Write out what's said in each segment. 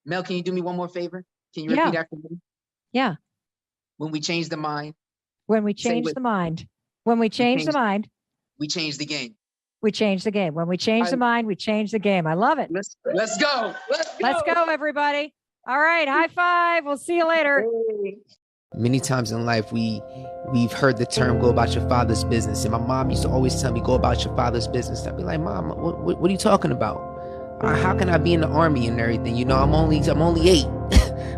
Mel, can you do me one more favor? Can you repeat after me? Yeah. When we change the mind. When we change the mind. When we change the mind. We change the game. We change the game. When we change the mind, we change the game. I love it. Let's go. Let's go, everybody. All right. High five. We'll see you later. Many times in life, we've heard the term "go about your father's business," and my mom used to always tell me, "Go about your father's business." I'd be like, "Mom, what are you talking about? How can I be in the army and everything? You know, I'm only 8,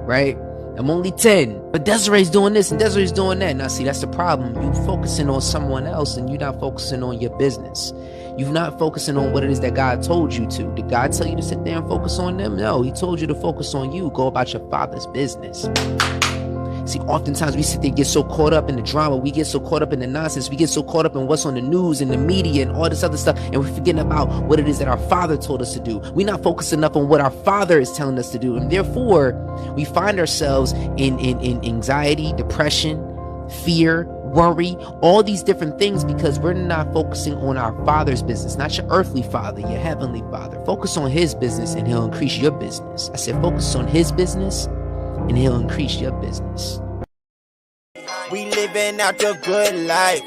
right? I'm only 10, but Desiree's doing this and Desiree's doing that." Now, see, that's the problem. You focusing on someone else and you're not focusing on your business. You're not focusing on what it is that God told you to. Did God tell you to sit there and focus on them? No, he told you to focus on you. Go about your father's business. See, oftentimes we sit there and get so caught up in the drama. We get so caught up in the nonsense. We get so caught up in what's on the news and the media and all this other stuff. And we're forgetting about what it is that our Father told us to do. We're not focused enough on what our Father is telling us to do. And therefore, we find ourselves in anxiety, depression, fear, worry, all these different things because we're not focusing on our Father's business, not your earthly father, your heavenly Father. Focus on his business and he'll increase your business. I said, focus on his business and he'll increase your business. We living out the good life,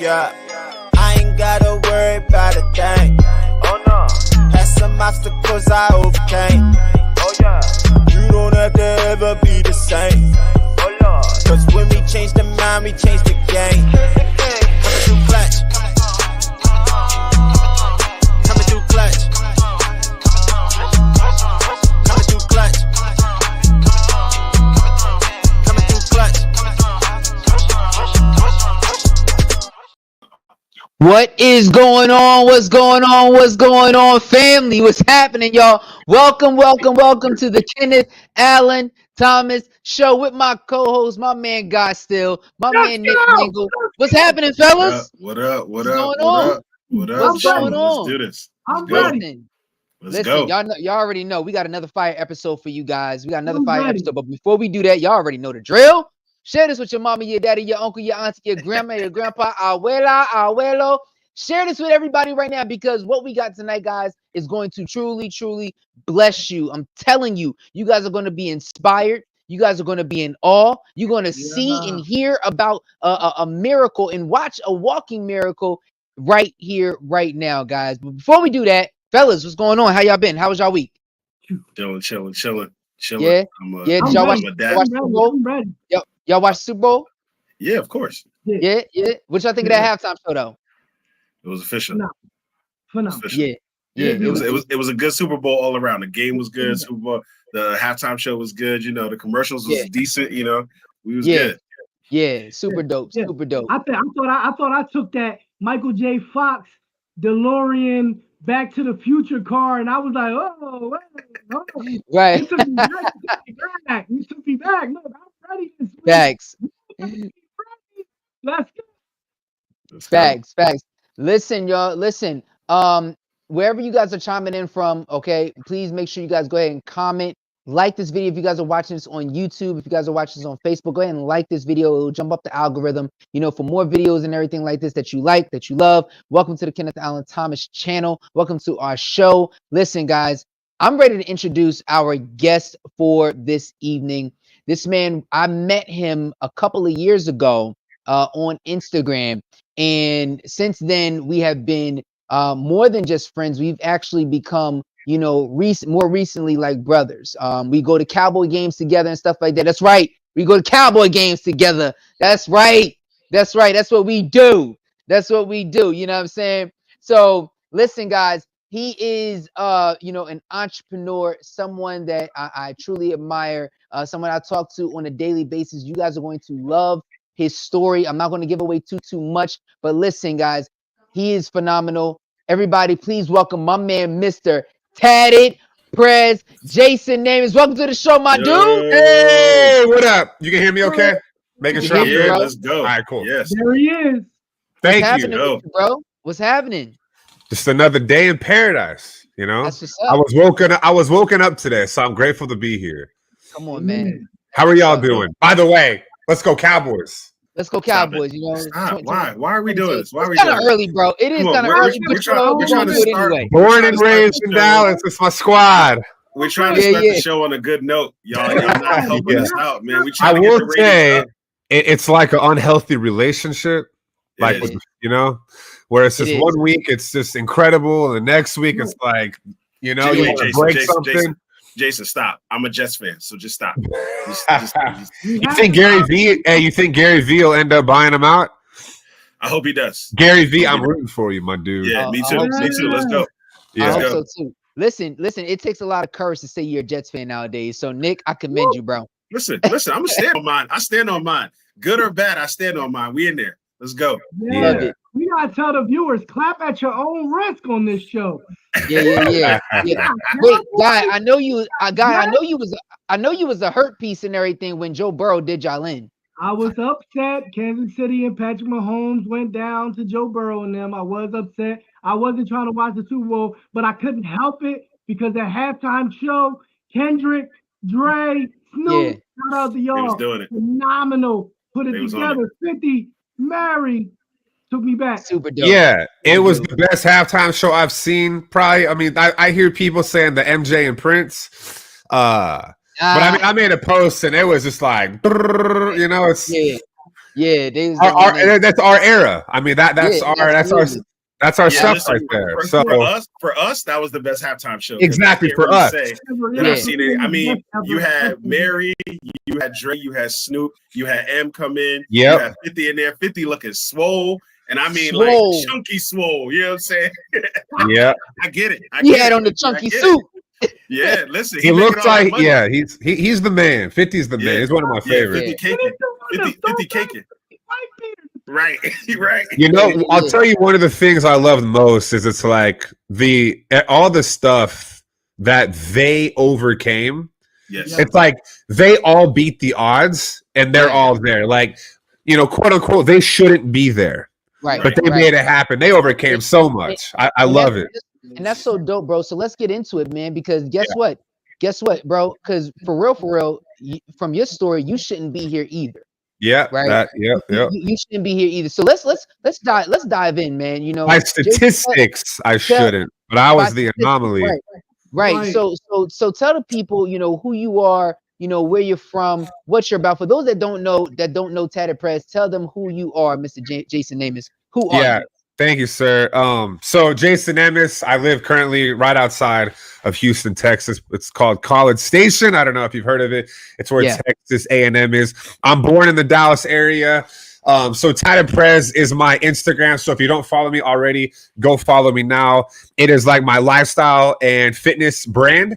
yeah. I ain't gotta worry about a thing. Oh no. Had some obstacles I overcame. Oh yeah. You don't have to ever be the same. Oh Lord. Cause when we change the mind, we change the game. Coming through clutch. Coming through clutch. Coming through clutch. Coming through clutch. What is going on? What's going on? What's going on, family? What's happening, y'all? Welcome to the Kenneth Allen Thomas Show with my co-host, my man God Still, my man Nick Mingle. What's happening, fellas? What up? What's going on? Let's do this. I'm ready. Let's go. Y'all already know we got another fire episode for you guys. We got another fire episode, but before we do that, y'all already know the drill. Share this with your mama, your daddy, your uncle, your auntie, your grandma, your grandpa, abuela, abuelo. Share this with everybody right now because what we got tonight, guys, is going to truly bless you. I'm telling you, you guys are going to be inspired. You guys are going to be in awe. You're going to see and hear about a miracle and watch a walking miracle right here, right now, guys. But before we do that, fellas, what's going on? How y'all been? How was y'all week? Chilling. Yeah. Did y'all watch Super Bowl? Y'all watch Super Bowl? Yeah, of course. Yeah. What y'all think of that halftime show, though? It was official. Phenomenal. Yeah. It was a good Super Bowl all around. The game was good. Super Bowl. The halftime show was good. You know, the commercials was decent. You know, we was good. Yeah, super dope. Super dope. I thought I took that Michael J. Fox DeLorean Back to the Future car, and I was like, oh. Right. You took me back. Look, I'm ready this week. Facts. Let's go. Facts. Listen, y'all. Listen. Wherever you guys are chiming in from, okay, please make sure you guys go ahead and comment. Like this video if you guys are watching this on YouTube. If you guys are watching this on Facebook, go ahead and like this video. It will jump up the algorithm, you know, for more videos and everything like this that you like, that you love. Welcome to the Kenneth Allen Thomas channel. Welcome to our show. Listen, guys, I'm ready to introduce our guest for this evening. This man, I met him a couple of years ago on Instagram. And since then, we have been more than just friends. We've actually become, you know, more recently like brothers. We go to Cowboy games together and stuff like that. That's right. We go to Cowboy games together. That's right. That's what we do. You know what I'm saying? So listen, guys, he is, you know, an entrepreneur, someone that I truly admire, someone I talk to on a daily basis. You guys are going to love his story. I'm not going to give away too much, but listen, guys, he is phenomenal. Everybody, please welcome my man, Mr. Tatted Prez, Jason Nemes. Welcome to the show, my dude. Hey, what up? You can hear me okay? Making sure I'm good. good. Let's go. All right, cool. Yes. There he is. Thank you. With you, bro. What's happening? Just another day in paradise, you know? That's what's up. I was woken up today, so I'm grateful to be here. Come on, man. How are y'all doing? By the way, let's go Cowboys. Let's go Cowboys, you know. Stop. Why are we doing this? Why are we doing it? It's kind of early, bro. It is kind of early, but we're trying to do it start. anyway. Born and raised in Dallas. It's my squad. we're trying to start the show on a good note. Y'all not helping us out, man. We trying to get the ratings up. It's like an unhealthy relationship. Like, where it's just 1 week, it's just incredible. And the next week, it's like, you want to break something. Jason, stop. I'm a Jets fan, so just stop. You think Gary V? Hey, you think Gary V will end up buying him out? I hope he does. Gary V, I'm rooting for you, my dude. Yeah, me too. Me too. Let's go. Yeah, I hope so too. Listen. It takes a lot of courage to say you're a Jets fan nowadays. So Nick, I commend you, bro. Listen. I'm gonna stand on mine. I stand on mine. Good or bad, I stand on mine. We in there. Let's go. Yeah. We gotta tell the viewers, clap at your own risk on this show. Yeah. Wait, Guy, I know you was a hurt piece and everything when Joe Burrow did y'all in. I was upset. Kansas City and Patrick Mahomes went down to Joe Burrow and them. I was upset. I wasn't trying to watch the Super Bowl, but I couldn't help it because at halftime show, Kendrick, Dre, Snoop, shout out to y'all. He was doing it. Phenomenal. Put it together. 50, Mary took me back. Super dope. Yeah, it was the best halftime show I've seen. Probably. I mean, I hear people saying the MJ and Prince. But I mean, I made a post and it was just like, it's that's our era. I mean, that's our stuff right there. For us, that was the best halftime show. Exactly for us. I've seen it. I mean, you had Mary, you had Dre, you had Snoop, you had M come in. Yeah, you had 50 in there. 50 looking swole. And I mean, like chunky swole. You know what I'm saying? Yeah, I get it. He had on the chunky suit. Yeah, listen. He looks like he's the man. 50's the man. He's one of my favorites. 50 caking. Right. I'll tell you one of the things I love most is it's like all the stuff that they overcame. Yes. It's like they all beat the odds and they're all there. Like, quote unquote, they shouldn't be there. Right. But they made it happen. They overcame so much. I love it. And that's so dope, bro. So let's get into it, man, because guess what, bro? Because for real, from your story, you shouldn't be here either. Yeah, right. You shouldn't be here either. So let's dive in, man. By statistics, I shouldn't, but I was the anomaly. Right. So tell the people, who you are, where you're from, what you're about. For those that don't know Tatted Press, tell them who you are, Mr. Jason Nemes. Who are you? Thank you, sir. So Jason Nemes, I live currently right outside of Houston, Texas. It's called College Station. I don't know if you've heard of it. It's where Texas A&M is. I'm born in the Dallas area. So Tatted Prez is my Instagram. So if you don't follow me already, go follow me now. It is like my lifestyle and fitness brand.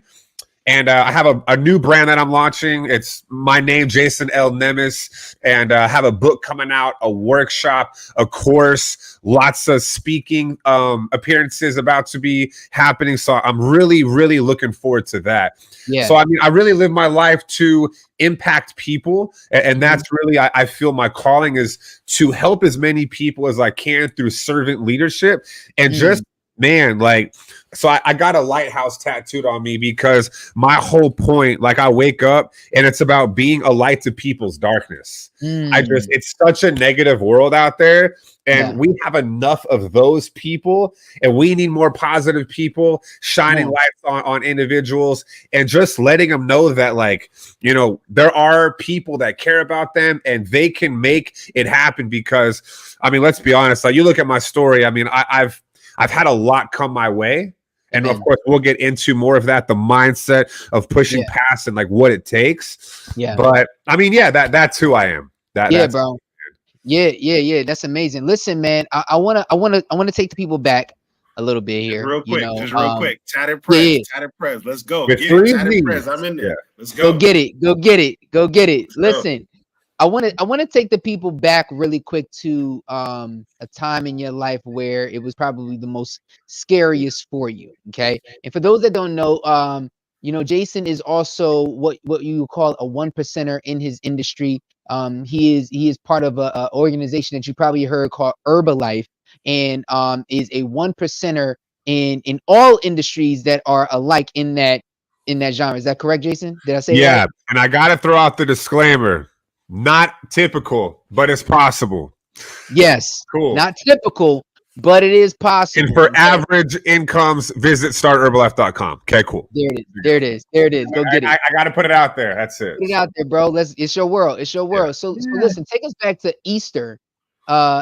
And I have a new brand that I'm launching. It's my name, Jason L. Nemes. And I have a book coming out, a workshop, a course, lots of speaking appearances about to be happening. So I'm really, really looking forward to that. Yeah. So, I mean, I really live my life to impact people. And that's really, I feel my calling is to help as many people as I can through servant leadership and just, man, like, so I got a lighthouse tattooed on me because my whole point, like I wake up and it's about being a light to people's darkness. It's such a negative world out there. And we have enough of those people and we need more positive people shining lights on individuals and just letting them know that, like, there are people that care about them and they can make it happen because, I mean, let's be honest. Like, you look at my story. I mean, I've had a lot come my way. And of course, we'll get into more of that, the mindset of pushing past and like what it takes. Yeah. But I mean, that's who I am. That's bro. Yeah. That's amazing. Listen, man, I wanna take the people back a little bit here. Just real quick. Tatted Prez. Let's go. With Tatted Prez. I'm in there. Yeah. Let's go. Go get it. Listen. I want to take the people back really quick to a time in your life where it was probably the most scariest for you. Okay. And for those that don't know, Jason is also what you call a 1%er in his industry. He is part of a organization that you probably heard called Herbalife, and is a 1%er in all industries that are alike in that genre. Is that correct, Jason? Did I say that right? And I got to throw out the disclaimer. Not typical, but it's possible. Yes. Cool. Not typical, but it is possible. And for average incomes, visit startherbalife.com. Okay, cool. There it is. There it is. There it is. Go get it. I got to put it out there. That's it. Put it out there, bro. It's your world. It's your world. So listen, take us back to Easter.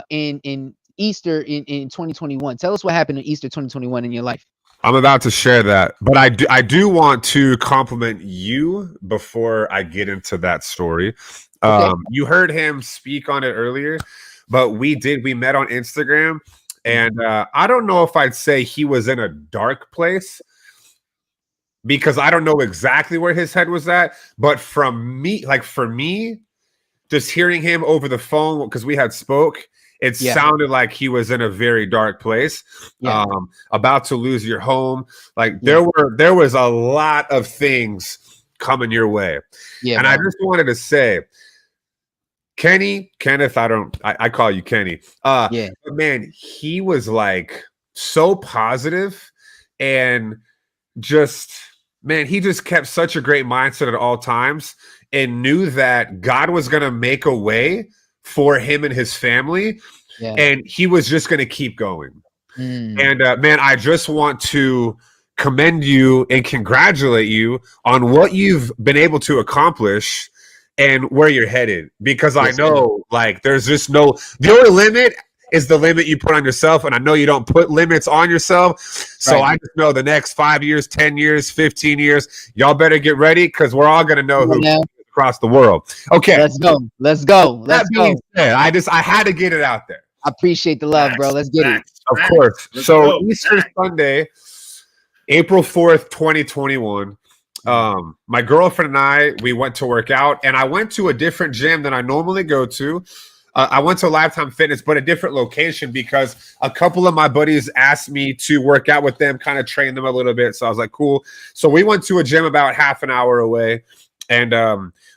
In Easter in 2021. Tell us what happened in Easter 2021 in your life. I'm about to share that, but I do want to compliment you before I get into that story. Okay. You heard him speak on it earlier, but we met on Instagram, and I don't know if I'd say he was in a dark place because I don't know exactly where his head was at, but for me, just hearing him over the phone because we had spoke, it sounded like he was in a very dark place, about to lose your home. Like there was a lot of things coming your way. Yeah, and I just wanted to say, Kenneth, I call you Kenny. But man, he was like so positive and just, man, he just kept such a great mindset at all times and knew that God was going to make a way for him and his family, and he was just going to keep going. And man, I just want to commend you and congratulate you on what you've been able to accomplish and where you're headed, because I know like there's just the only limit is the limit you put on yourself, and I know you don't put limits on yourself. So I just know the next 5 years, 10 years, 15 years, y'all better get ready because we're all going to know who across the world. Okay. Let's go. I had to get it out there. I appreciate the love, bro. Let's get it. Of course. So Easter Sunday, April 4th, 2021. My girlfriend and I, we went to work out, and I went to a different gym than I normally go to. I went to Lifetime Fitness, but a different location because a couple of my buddies asked me to work out with them, kind of train them a little bit. So I was like, cool. So we went to a gym about half an hour away. And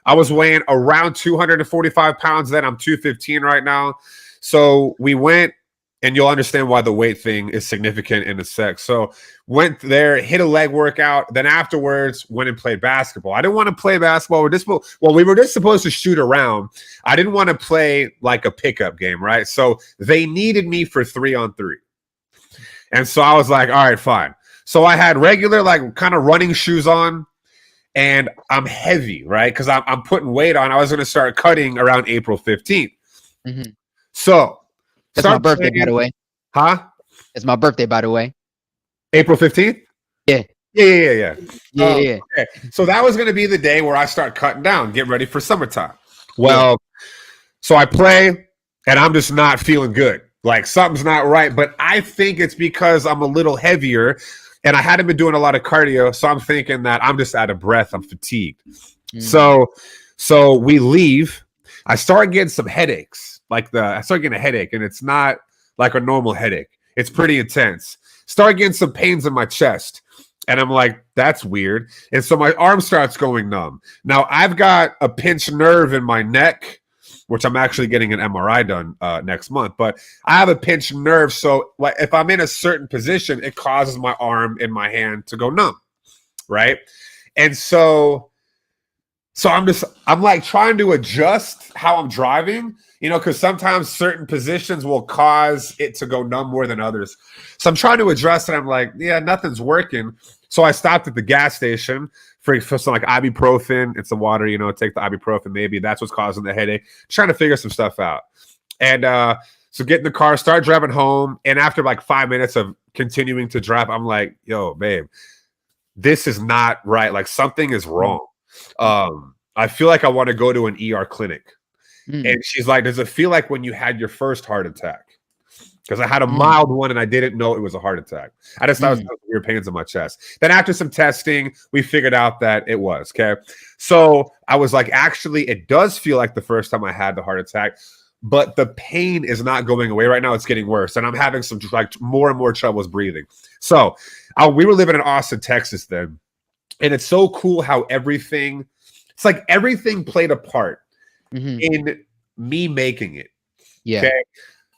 I was weighing around 245 pounds then. I'm 215 right now. So we went, and you'll understand why the weight thing is significant in a sec. So went there, hit a leg workout. Then afterwards, went and played basketball. I didn't want to play basketball. We were just supposed to shoot around. I didn't want to play like a pickup game, right? So they needed me for 3-on-3. And so I was like, all right, fine. So I had regular like kind of running shoes on. And I'm heavy, right? Because I'm putting weight on. I was going to start cutting around April 15th. Mm-hmm. So that's my birthday, by the way. Huh? It's my birthday, by the way. April 15th? Yeah. Yeah. Okay. So that was going to be the day where I start cutting down, get ready for summertime. Well, so I play, and I'm just not feeling good. Like something's not right. But I think it's because I'm a little heavier. And I hadn't been doing a lot of cardio, so I'm thinking that I'm just out of breath. I'm fatigued. So we leave. I start getting some headaches. I start getting a headache, and it's not like a normal headache. It's pretty intense. Start getting some pains in my chest. And I'm like, that's weird. And so my arm starts going numb. Now, I've got a pinched nerve in my neck, which I'm actually getting an MRI done next month. But I have a pinched nerve, so like if I'm in a certain position, it causes my arm and my hand to go numb, right? And so I'm like trying to adjust how I'm driving, because sometimes certain positions will cause it to go numb more than others. So I'm trying to adjust, and I'm like, yeah, nothing's working. So I stopped at the gas station for some like ibuprofen and some water, take the ibuprofen. Maybe that's what's causing the headache. Trying to figure some stuff out. And so get in the car, start driving home. And after like 5 minutes of continuing to drive, I'm like, yo, babe, this is not right. Like something is wrong. I feel like I want to go to an ER clinic. And she's like, does it feel like when you had your first heart attack? Because I had a mild one and I didn't know it was a heart attack. I just thought it was weird pains in my chest. Then after some testing, we figured out that it was, okay? So I was like, actually, it does feel like the first time I had the heart attack, but the pain is not going away right now. It's getting worse. And I'm having some like more and more troubles breathing. So we were living in Austin, Texas then. And it's so cool how everything played a part in me making it. Yeah. Okay.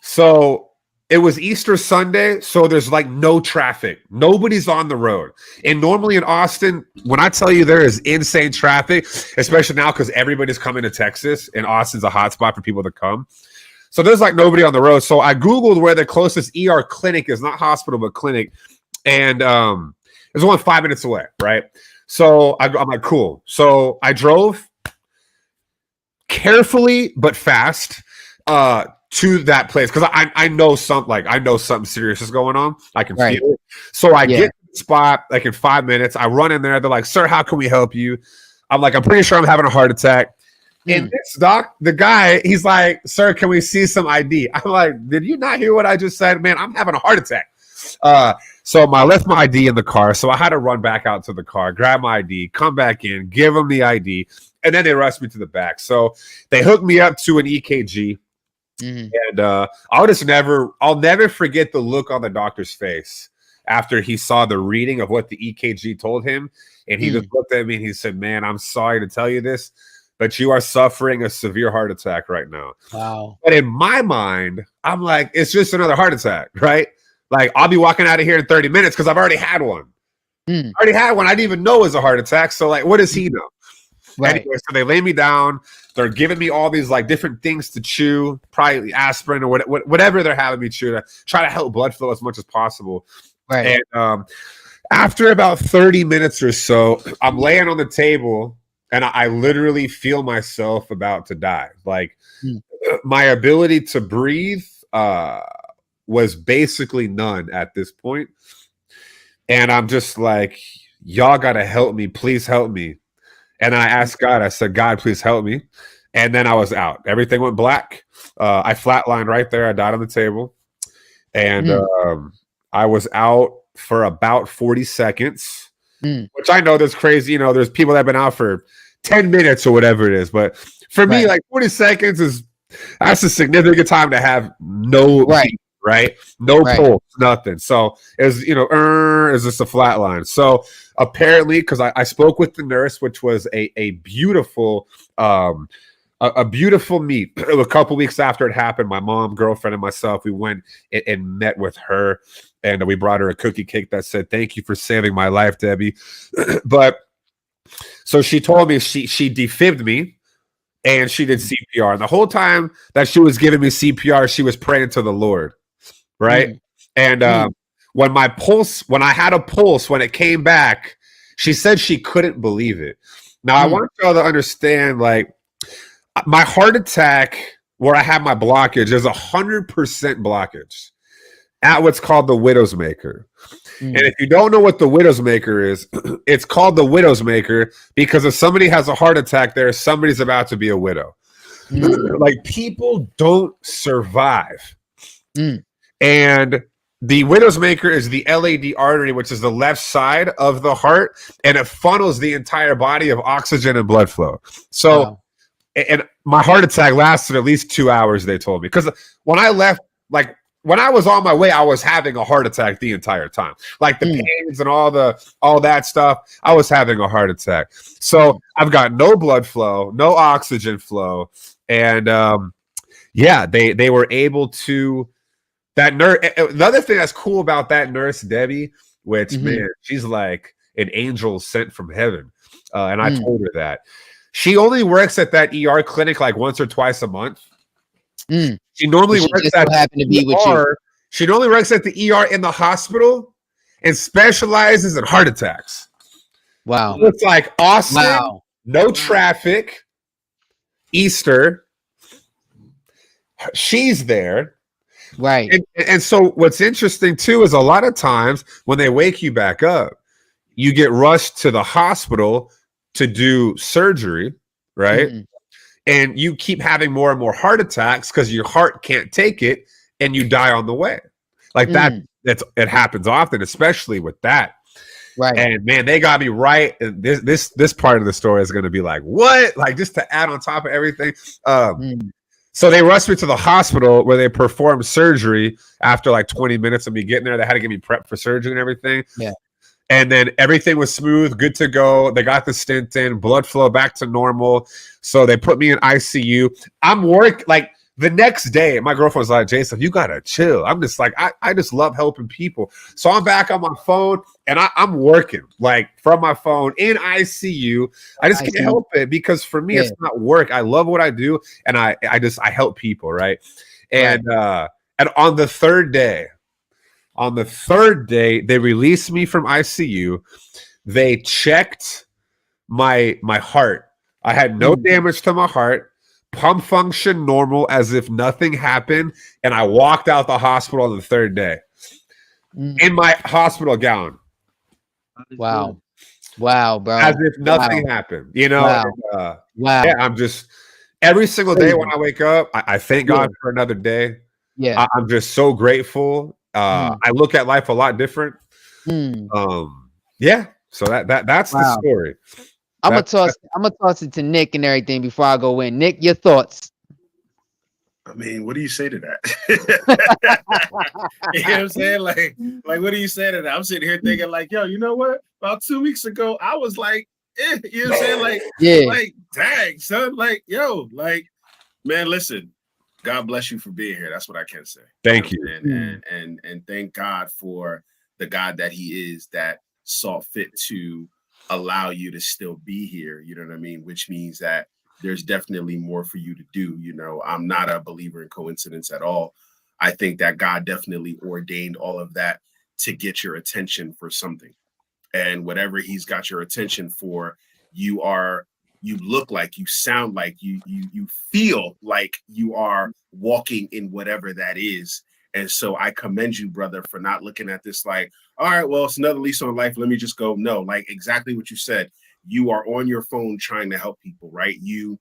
So it was Easter Sunday, so there's like no traffic. Nobody's on the road. And normally in Austin, when I tell you there is insane traffic, especially now because everybody's coming to Texas, and Austin's a hot spot for people to come. So there's like nobody on the road. So I Googled where the closest ER clinic is, not hospital, but clinic. And there's only 5 minutes away, right? So I'm like, cool. So I drove carefully but fast to that place because I know something serious is going on. I can feel it. So I get to the spot like in 5 minutes. I run in there. They're like, "Sir, how can we help you?" I'm like, "I'm pretty sure I'm having a heart attack." And the guy, he's like, "Sir, can we see some ID?" I'm like, "Did you not hear what I just said? Man, I'm having a heart attack." So I left my ID in the car. So I had to run back out to the car, grab my ID, come back in, give them the ID, and then they rushed me to the back. So they hooked me up to an EKG. And I'll never forget the look on the doctor's face after he saw the reading of what the EKG told him. And he just looked at me and he said, "Man, I'm sorry to tell you this, but you are suffering a severe heart attack right now." Wow. But in my mind, I'm like, it's just another heart attack, right? Like, I'll be walking out of here in 30 minutes because I've already had one. I already had one. I didn't even know it was a heart attack. So, like, what does he know? Right. Anyway, so they lay me down. They're giving me all these like different things to chew, probably aspirin or whatever they're having me chew to try to help blood flow as much as possible. Right. And after about 30 minutes or so, I'm laying on the table and I literally feel myself about to die. Like my ability to breathe was basically none at this point. And I'm just like, y'all got to help me. Please help me. And I asked God, I said, "God, please help me." And then I was out. Everything went black. I flatlined right there. I died on the table. And I was out for about 40 seconds, which I know that's crazy. You know, there's people that have been out for 10 minutes or whatever it is. But for me, like 40 seconds that's a significant time to have no heat, right? No pulse, nothing. So it was, is just a flat line. So apparently, because I spoke with the nurse, which was a beautiful a beautiful meet. A couple weeks after it happened, my mom, girlfriend, and myself, we went and met with her, and we brought her a cookie cake that said, "Thank you for saving my life, Debbie." But so she told me she defibbed me and she did CPR. And the whole time that she was giving me CPR, she was praying to the Lord, right? And when I had a pulse, when it came back, she said she couldn't believe it. Now, I want y'all to understand, like, my heart attack, where I have my blockage, is 100% blockage at what's called the Widow's Maker. And if you don't know what the Widow's Maker is, it's called the Widow's Maker because if somebody has a heart attack there, somebody's about to be a widow. Like, people don't survive. And the Widow's Maker is the LAD artery, which is the left side of the heart, and it funnels the entire body of oxygen and blood flow. So, and my heart attack lasted at least 2 hours, they told me. Because when I left, like, when I was on my way, I was having a heart attack the entire time. Like the pains and all that stuff, I was having a heart attack. So I've got no blood flow, no oxygen flow. And they were able to, that nurse. Another thing that's cool about that nurse, Debbie, which man, she's like an angel sent from heaven. And I told her that. She only works at that ER clinic like once or twice a month. She normally works at the ER. She normally works at the ER in the hospital and specializes in heart attacks. Wow. It's like Austin, no traffic, Easter. She's there. Right. And so what's interesting too is a lot of times when they wake you back up, you get rushed to the hospital to do surgery, right? And you keep having more and more heart attacks because your heart can't take it and you die on the way. Like it happens often, especially with that. Right. And man, they got me right. And this part of the story is going to be like, what? Like, just to add on top of everything. So they rushed me to the hospital where they performed surgery after like 20 minutes of me getting there. They had to get me prepped for surgery and everything. Yeah. And then everything was smooth, good to go. They got the stent in, blood flow back to normal. So they put me in ICU. I'm like the next day, my girlfriend was like, "Jason, you gotta chill." I'm just like, I just love helping people. So I'm back on my phone and I'm working like from my phone in ICU. I just can't help it because for me, it's not work. I love what I do and I help people, right? And on the third day, they released me from ICU. They checked my heart. I had no damage to my heart. Pump function normal, as if nothing happened, and I walked out the hospital on the third day in my hospital gown. Wow, bro. As if nothing happened. You know. Wow. Yeah, I'm just every single day when I wake up, I thank God for another day. Yeah, I'm just so grateful. I look at life a lot different. Yeah. So that's the story. I'm gonna toss it to Nick and everything before I go in. Nick, your thoughts? I mean, what do you say to that? You know what I'm saying? Like, what do you say to that? I'm sitting here thinking, like, yo, you know what? About 2 weeks ago, I was like, you know what I'm saying? Like, like, dang, son, like, yo, like, man, listen, God bless you for being here. That's what I can say. Thank you. And thank God for the God that He is, that saw fit to allow you to still be here. You know what I mean? Which means that there's definitely more for you to do. You know, I'm not a believer in coincidence at all. I think that God definitely ordained all of that to get your attention for something. And whatever He's got your attention for, you look like, you sound like, you feel like you are walking in whatever that is. And so I commend you, brother, for not looking at this like, all right, well, it's another lease on life. Let me just go. No, like exactly what you said. You are on your phone trying to help people, right? You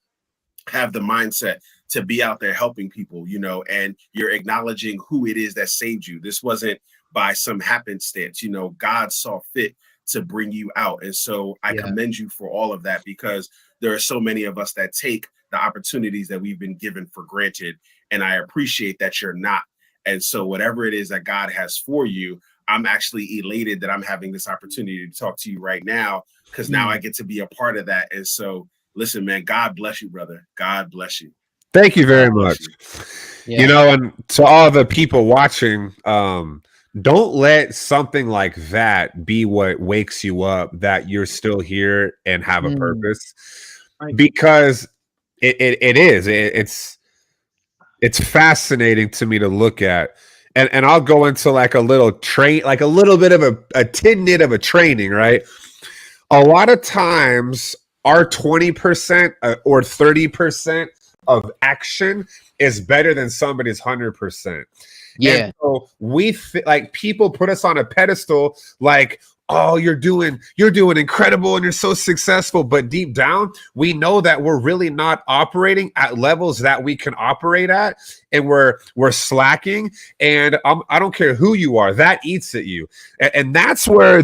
have the mindset to be out there helping people, you know, and you're acknowledging who it is that saved you. This wasn't by some happenstance, you know, God saw fit to bring you out. And so I commend you for all of that, because there are so many of us that take the opportunities that we've been given for granted. And I appreciate that you're not. And so whatever it is that God has for you, I'm actually elated that I'm having this opportunity to talk to you right now, because now I get to be a part of that. And so, listen, man, God bless you, brother. God bless you. Thank you very much. You know, and to all the people watching, don't let something like that be what wakes you up, that you're still here and have a purpose, because it's fascinating to me to look at. And I'll go into like a little bit of a tidbit of a training, right? A lot of times our 20% or 30% of action is better than somebody's 100%. Yeah. And so like people put us on a pedestal, like, oh, you're doing incredible and you're so successful. But deep down, we know that we're really not operating at levels that we can operate at, and we're slacking. And I don't care who you are, that eats at you. And that's where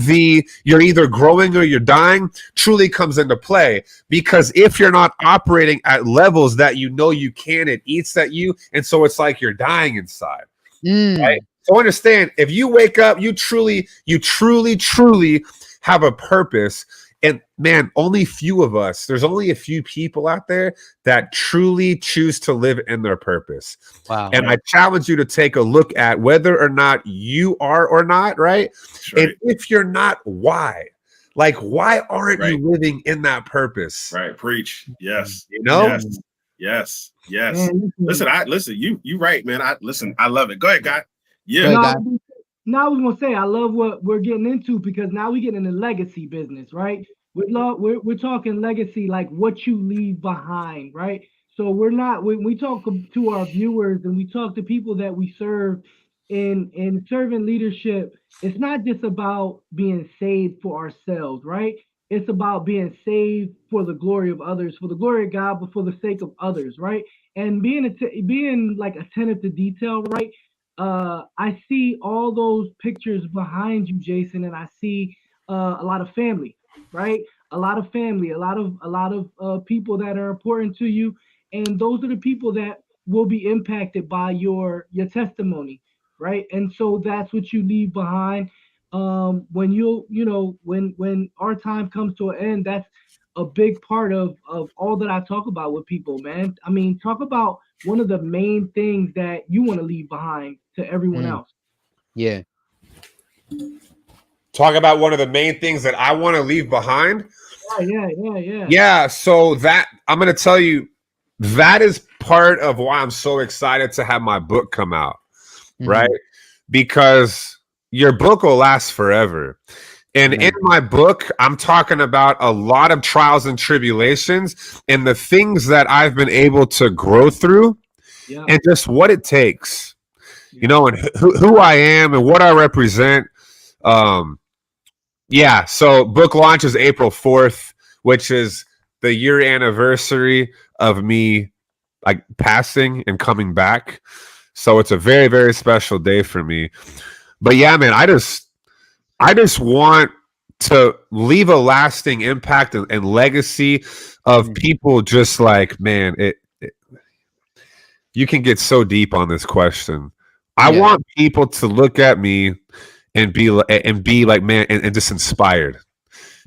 you're either growing or you're dying truly comes into play. Because if you're not operating at levels that you know you can, it eats at you. And so it's like you're dying inside. Right? So understand, if you wake up, you truly have a purpose. And man, only there's only a few people out there that truly choose to live in their purpose. Wow. And I challenge you to take a look at whether or not you are or not, right? And if you're not, why? Like, why aren't you living in that purpose? Right. Preach. Yes. You know? Yes. Man, listen, you right, man. I love it. Go ahead, guy. Yeah. Now I was gonna say I love what we're getting into, because now we get into legacy business, right? We're talking legacy, like what you leave behind, right? So when we talk to our viewers and we talk to people that we serve in servant leadership, it's not just about being saved for ourselves, right? It's about being saved for the glory of others, for the glory of God, but for the sake of others, right? And being like attentive to detail, right? I see all those pictures behind you, Jason, and I see a lot of family, right? A lot of family, a lot of people that are important to you, and those are the people that will be impacted by your testimony, right? And so that's what you leave behind. When our time comes to an end, that's a big part of all that I talk about with people, man. I mean, talk about one of the main things that you want to leave behind to everyone else. Yeah. Talk about one of the main things that I want to leave behind. Yeah. Yeah. So that I'm going to tell you, that is part of why I'm so excited to have my book come out, right? Because your book will last forever. And in my book, I'm talking about a lot of trials and tribulations and the things that I've been able to grow through and just what it takes, you know, and who I am and what I represent. So book launches April 4th, which is the year anniversary of me like passing and coming back. So it's a very, very special day for me. But yeah, man, I just want to leave a lasting impact and legacy of people just like, man, you can get so deep on this question. I want people to look at me and be like, man, and just inspired.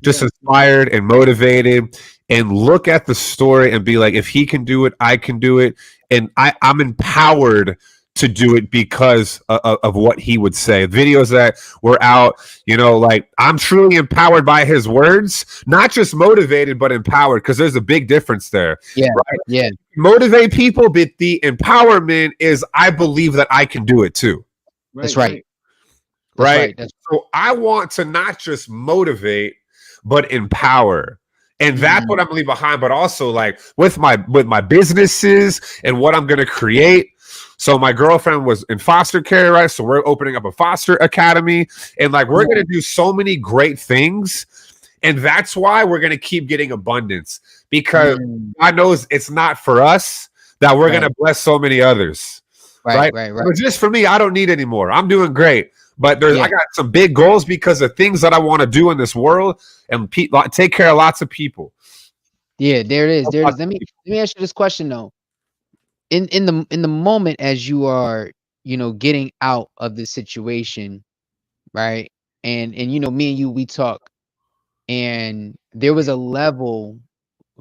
Just inspired and motivated and look at the story and be like, if he can do it, I can do it. And I'm empowered to do it because of what he would say. Videos that were out, you know, like I'm truly empowered by his words, not just motivated, but empowered, because there's a big difference there. Yeah. Right? Yeah. Motivate people, but the empowerment is I believe that I can do it too. That's right. Right. So I want to not just motivate, but empower. And that's what I'm leaving behind, but also like with my businesses and what I'm going to create. So my girlfriend was in foster care, right? So we're opening up a foster academy and like we're going to do so many great things. And that's why we're going to keep getting abundance, because God knows it's not for us that we're going to bless so many others. Right. But just for me, I don't need any more. I'm doing great. But I got some big goals because of things that I want to do in this world and take care of lots of people. Yeah, there it is. There it is. Let me ask you this question though. In the moment as you are, you know, getting out of this situation, right? And you know, me and you, we talk, and there was a level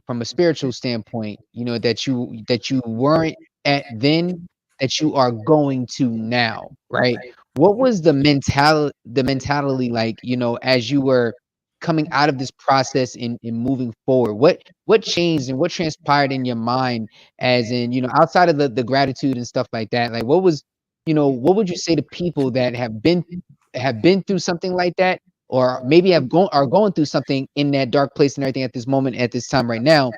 from a spiritual standpoint, you know, that you weren't at then that you are going to now, right? What was the mentality like, you know, as you were coming out of this process and moving forward? What changed and what transpired in your mind, as in, you know, outside of the gratitude and stuff like that? Like what was, you know, what would you say to people that have been through something like that, or maybe are going through something in that dark place and everything at this moment, at this time right now,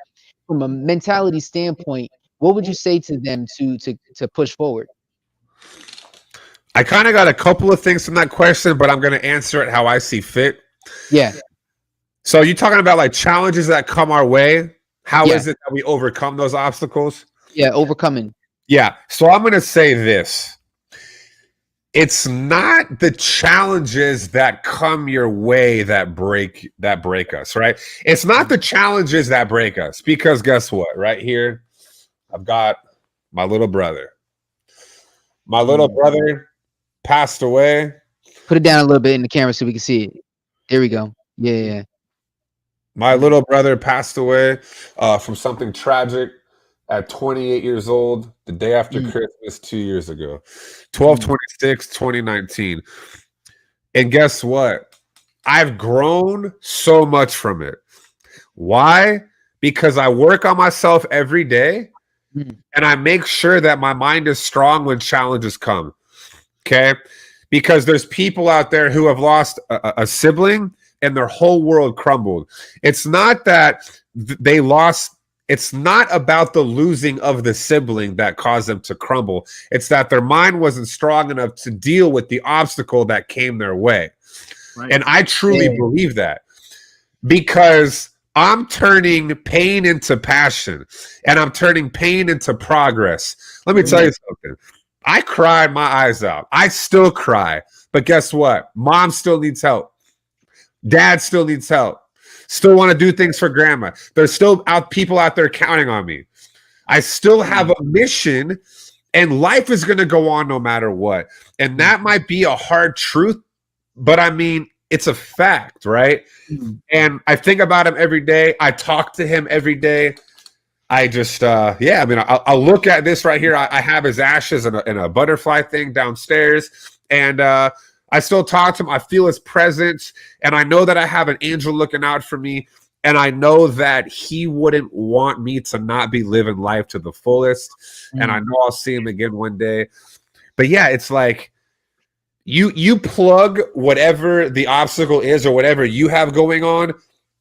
from a mentality standpoint? What would you say to them to push forward? I kind of got a couple of things from that question, but I'm going to answer it how I see fit. Yeah. So you're talking about like challenges that come our way. How is it that we overcome those obstacles? Yeah, overcoming. Yeah. So I'm going to say this. It's not the challenges that come your way that break us, right? It's not the challenges that break us, because guess what? Right here, I've got my little brother. My little brother passed away. Put it down a little bit in the camera so we can see it. There we go. Yeah. My little brother passed away from something tragic at 28 years old, the day after Christmas 2 years ago, 12/26/2019. And guess what? I've grown so much from it. Why? Because I work on myself every day and I make sure that my mind is strong when challenges come. Okay? Because there's people out there who have lost a sibling and their whole world crumbled. It's not that they lost. It's not about the losing of the sibling that caused them to crumble. It's that their mind wasn't strong enough to deal with the obstacle that came their way. Right. And I truly believe that, because I'm turning pain into passion and I'm turning pain into progress. Let me tell you something. I cried my eyes out. I still cry. But guess what? Mom still needs help. Dad still needs help. Still want to do things for grandma. There's still people out there counting on me. I still have a mission, and life is going to go on no matter what. And that might be a hard truth, but I mean, it's a fact, right? And I think about him every day. I talk to him every day. I just, I mean, I'll look at this right here. I have his ashes in a butterfly thing downstairs, and I still talk to him. I feel his presence, and I know that I have an angel looking out for me. And I know that he wouldn't want me to not be living life to the fullest. And I know I'll see him again one day. But yeah, it's like you plug whatever the obstacle is or whatever you have going on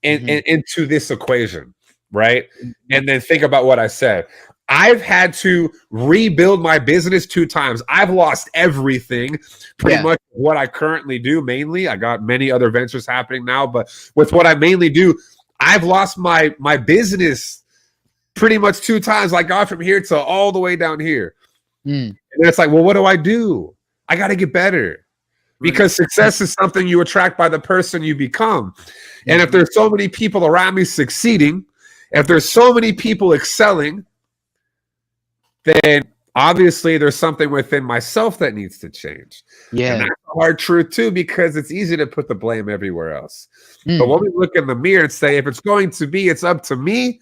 into this equation, right? And then think about what I said. I've had to rebuild my business 2 times. I've lost everything, pretty much what I currently do mainly. I got many other ventures happening now, but with what I mainly do, I've lost my business pretty much 2 times. Like gone from here to all the way down here. And it's like, well, what do? I got to get better. Because success is something you attract by the person you become. And if there's so many people around me succeeding, if there's so many people excelling, then obviously there's something within myself that needs to change. Yeah. And that's a hard truth too, because it's easy to put the blame everywhere else. But when we look in the mirror and say, if it's going to be, it's up to me.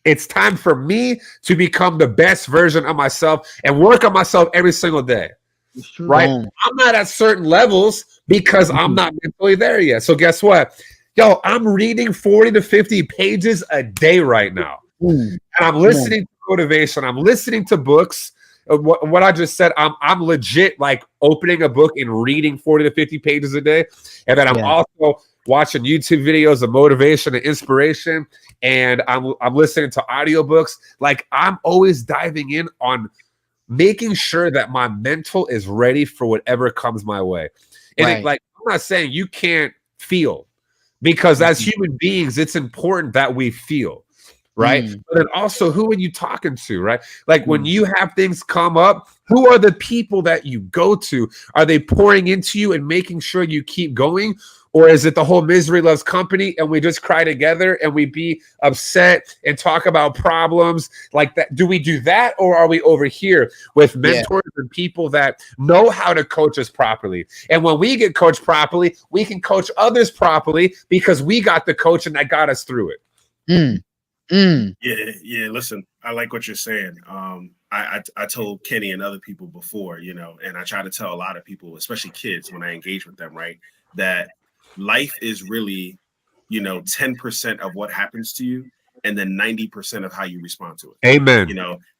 It's time for me to become the best version of myself and work on myself every single day. Right? I'm not at certain levels because I'm not mentally there yet. So guess what? Yo, I'm reading 40 to 50 pages a day right now. And I'm listening to motivation. I'm listening to books. What I just said, I'm legit like opening a book and reading 40 to 50 pages a day. And then I'm also watching YouTube videos of motivation and inspiration. And I'm listening to audiobooks. Like I'm always diving in on making sure that my mental is ready for whatever comes my way. And like I'm not saying you can't feel, because as human beings, it's important that we feel. Right. But then also, who are you talking to? Right. Like when you have things come up, who are the people that you go to? Are they pouring into you and making sure you keep going? Or is it the whole misery loves company and we just cry together and we be upset and talk about problems like that? Do we do that? Or are we over here with mentors and people that know how to coach us properly? And when we get coached properly, we can coach others properly because we got the coaching that got us through it. Yeah. Listen, I like what you're saying. I told Kenny and other people before, and I try to tell a lot of people, especially kids, when I engage with them, right, that life is really, 10% of what happens to you, and then 90% of how you respond to it. Amen.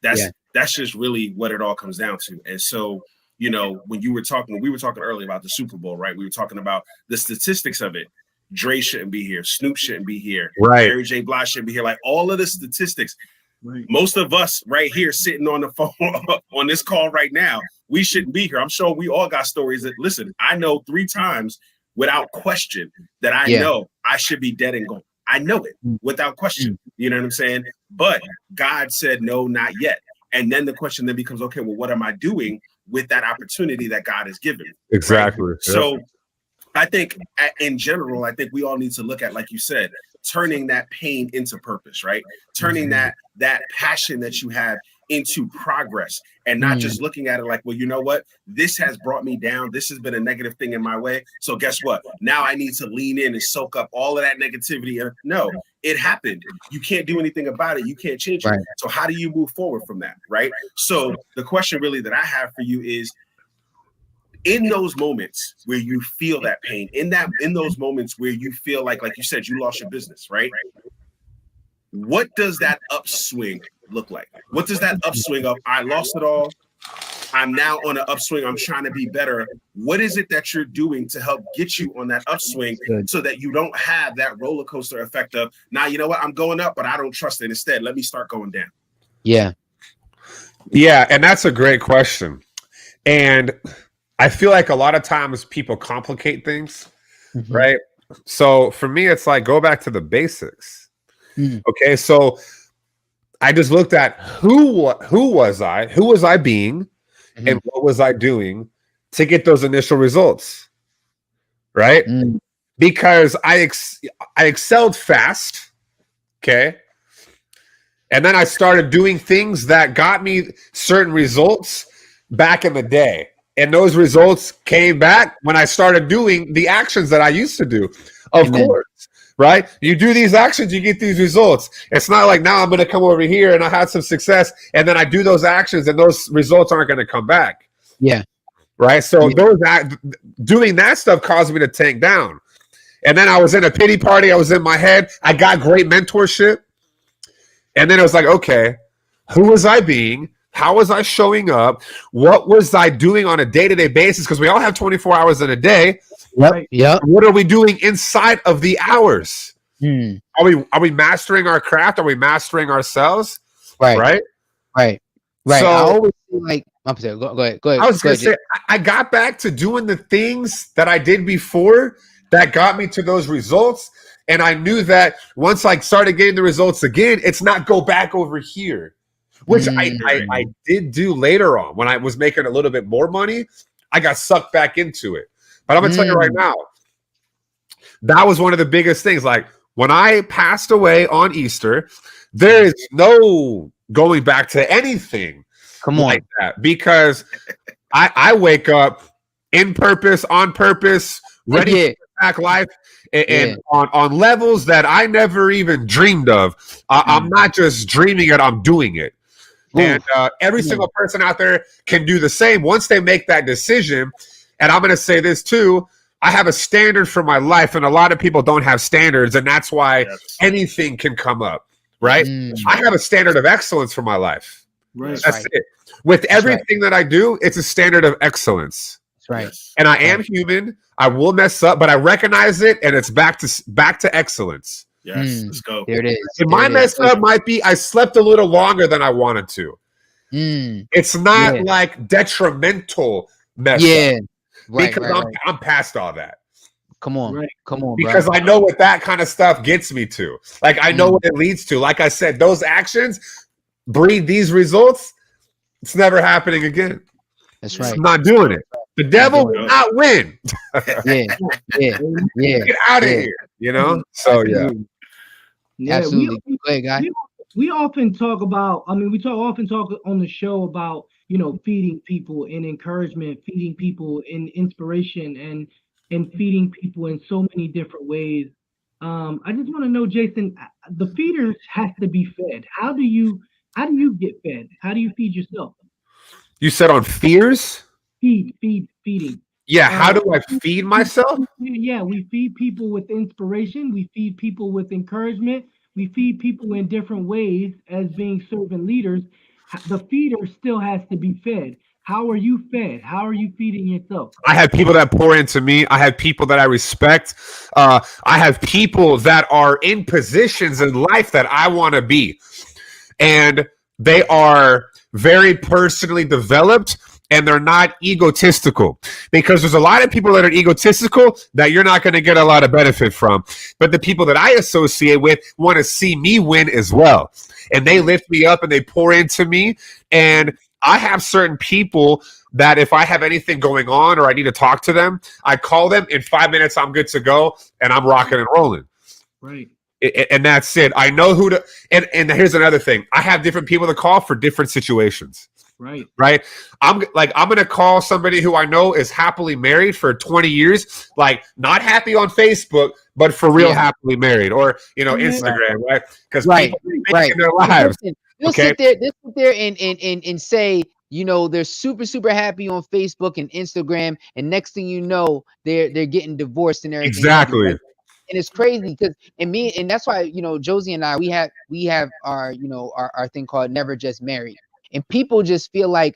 That's just really what it all comes down to. And so, when we were talking earlier about the Super Bowl, right? We were talking about the statistics of it. Dre shouldn't be here. Snoop shouldn't be here. Right. Mary J. Blige shouldn't be here. Like all of the statistics. Right. Most of us right here sitting on the phone on this call right now, we shouldn't be here. I'm sure we all got stories that, listen, I know 3 times without question that I know I should be dead and gone. I know it without question. You know what I'm saying? But God said, no, not yet. And then the question then becomes, okay, well, what am I doing with that opportunity that God has given me? Exactly. Right? So I think in general, I think we all need to look at, like you said, turning that pain into purpose, right? Turning that passion that you have into progress, and not just looking at it like, well, you know what? This has brought me down. This has been a negative thing in my way. So guess what? Now I need to lean in and soak up all of that negativity. No, it happened. You can't do anything about it. You can't change it. So how do you move forward from that, right? So the question really that I have for you is, in those moments where you feel that pain, in those moments where you feel like you said, you lost your business, right? What does that upswing look like? What does that upswing of, I lost it all, I'm now on an upswing, I'm trying to be better. What is it that you're doing to help get you on that upswing so that you don't have that roller coaster effect of, now, you know what, I'm going up, but I don't trust it. Instead, let me start going down. Yeah, and that's a great question. And I feel like a lot of times people complicate things, right? So for me, it's like, go back to the basics. Okay, so I just looked at who was I being, and what was I doing to get those initial results, right? Because I excelled fast, okay? And then I started doing things that got me certain results back in the day. And those results came back when I started doing the actions that I used to do. Of course, right? You do these actions, you get these results. It's not like now I'm going to come over here and I had some success, and then I do those actions and those results aren't going to come back. Yeah. Right? So doing that stuff caused me to tank down. And then I was in a pity party. I was in my head. I got great mentorship. And then it was like, okay, who was I being? How was I showing up? What was I doing on a day-to-day basis? Because we all have 24 hours in a day. Yep. What are we doing inside of the hours? Hmm. Are we mastering our craft? Are we mastering ourselves? Right. Right. So I always feel like I'm sorry, go ahead. I was Go gonna ahead, say I got back to doing the things that I did before that got me to those results. And I knew that once I started getting the results again, it's not go back over here, which I did do later on when I was making a little bit more money. I got sucked back into it. But I'm gonna tell you right now, that was one of the biggest things. Like when I passed away on Easter, there is no going back to anything like that, because I wake up in purpose, on purpose, ready for back life, and on levels that I never even dreamed of. I'm not just dreaming it, I'm doing it. And every single person out there can do the same once they make that decision. And I'm going to say this too. I have a standard for my life, and a lot of people don't have standards, and that's why anything can come up, right? I have a standard of excellence for my life. That's it. With everything that I do, it's a standard of excellence. That's right. And I am human. I will mess up, but I recognize it, and it's back to excellence. Yes, let's go. There it is. And my mess up might be I slept a little longer than I wanted to. It's not like detrimental mess up. Because I'm past all that. Come on, because bro. I know what that kind of stuff gets me to. Like I know what it leads to. Like I said, those actions breed these results. It's never happening again. That's right. I'm not doing it. The devil will not win. Get out of here. You know. So absolutely. Go ahead, guy. We often talk about. I mean, we often talk on the show about, you know, feeding people in encouragement, feeding people in inspiration, and feeding people in so many different ways. I just want to know, Jason, the feeders has to be fed. How do you get fed? How do you feed yourself? You said on fears? Feeding. Yeah, how do I feed myself? Yeah, we feed people with inspiration. We feed people with encouragement. We feed people in different ways as being servant leaders. The feeder still has to be fed. How are you fed? How are you feeding yourself? I have people that pour into me. I have people that I respect. I have people that are in positions in life that I want to be. And they are very personally developed, and they're not egotistical, because there's a lot of people that are egotistical that you're not going to get a lot of benefit from. But the people that I associate with want to see me win as well. And they lift me up and they pour into me. And I have certain people that if I have anything going on or I need to talk to them, I call them. In 5 minutes, I'm good to go, and I'm rocking and rolling. Right. And that's it. I know who to. And here's another thing. I have different people to call for different situations. Right. I'm going to call somebody who I know is happily married for 20 years, like not happy on Facebook, but for real happily married, or, you know, Instagram, right? Because people are making their lives. They'll sit there and say, you know, they're super, super happy on Facebook and Instagram, and next thing you know, they're getting divorced and everything. Exactly. And it's crazy because and that's why, you know, Josie and I, we have our, you know, our thing called Never Just Married. And people just feel like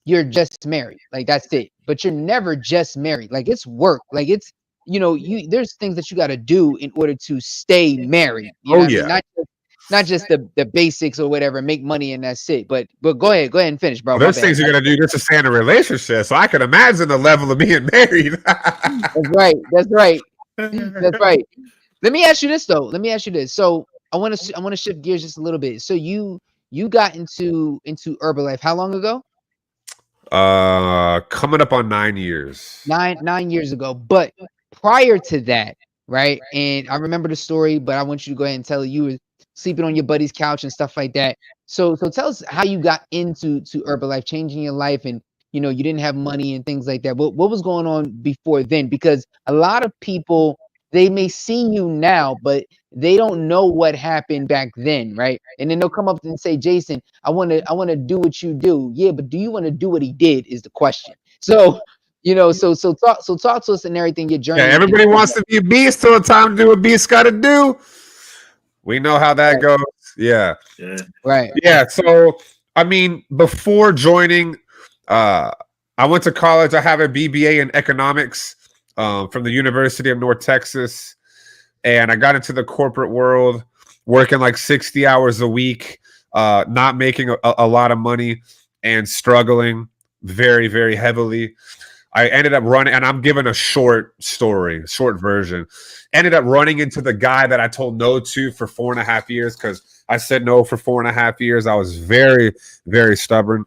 you're just married, like that's it. But you're never just married. Like it's work. Like it's, you know, there's things that you got to do in order to stay married. You know what I mean? Not just the basics or whatever, make money and that's it. But go ahead and finish, bro. Well, there's things you're gonna do just to stay in a relationship. So I can imagine the level of being married. That's right. That's right. Let me ask you this though. So I want to shift gears just a little bit. So you got into Herbalife how long ago? Coming up on 9 years. 9 years ago. But prior to that, right? And I remember the story, but I want you to go ahead and tell it. You were sleeping on your buddy's couch and stuff like that. So tell us how you got into Herbalife, changing your life, and you know you didn't have money and things like that. What was going on before then? Because a lot of people, they may see you now, but they don't know what happened back then, right? And then they'll come up and say, Jason, I want to do what you do. Yeah, but do you want to do what he did is the question. So You know, so talk to us and everything. Your journey. Yeah, everybody wants to be a beast till the time to do what beast got to do. We know how that goes. Yeah. Right. Yeah. So, I mean, before joining, I went to college. I have a BBA in economics from the University of North Texas. And I got into the corporate world, working like 60 hours a week, not making a lot of money and struggling very, very heavily. I ended up running, and I'm giving a short version. Ended up running into the guy that I told no to for 4.5 years because I said no for 4.5 years. I was very, very stubborn.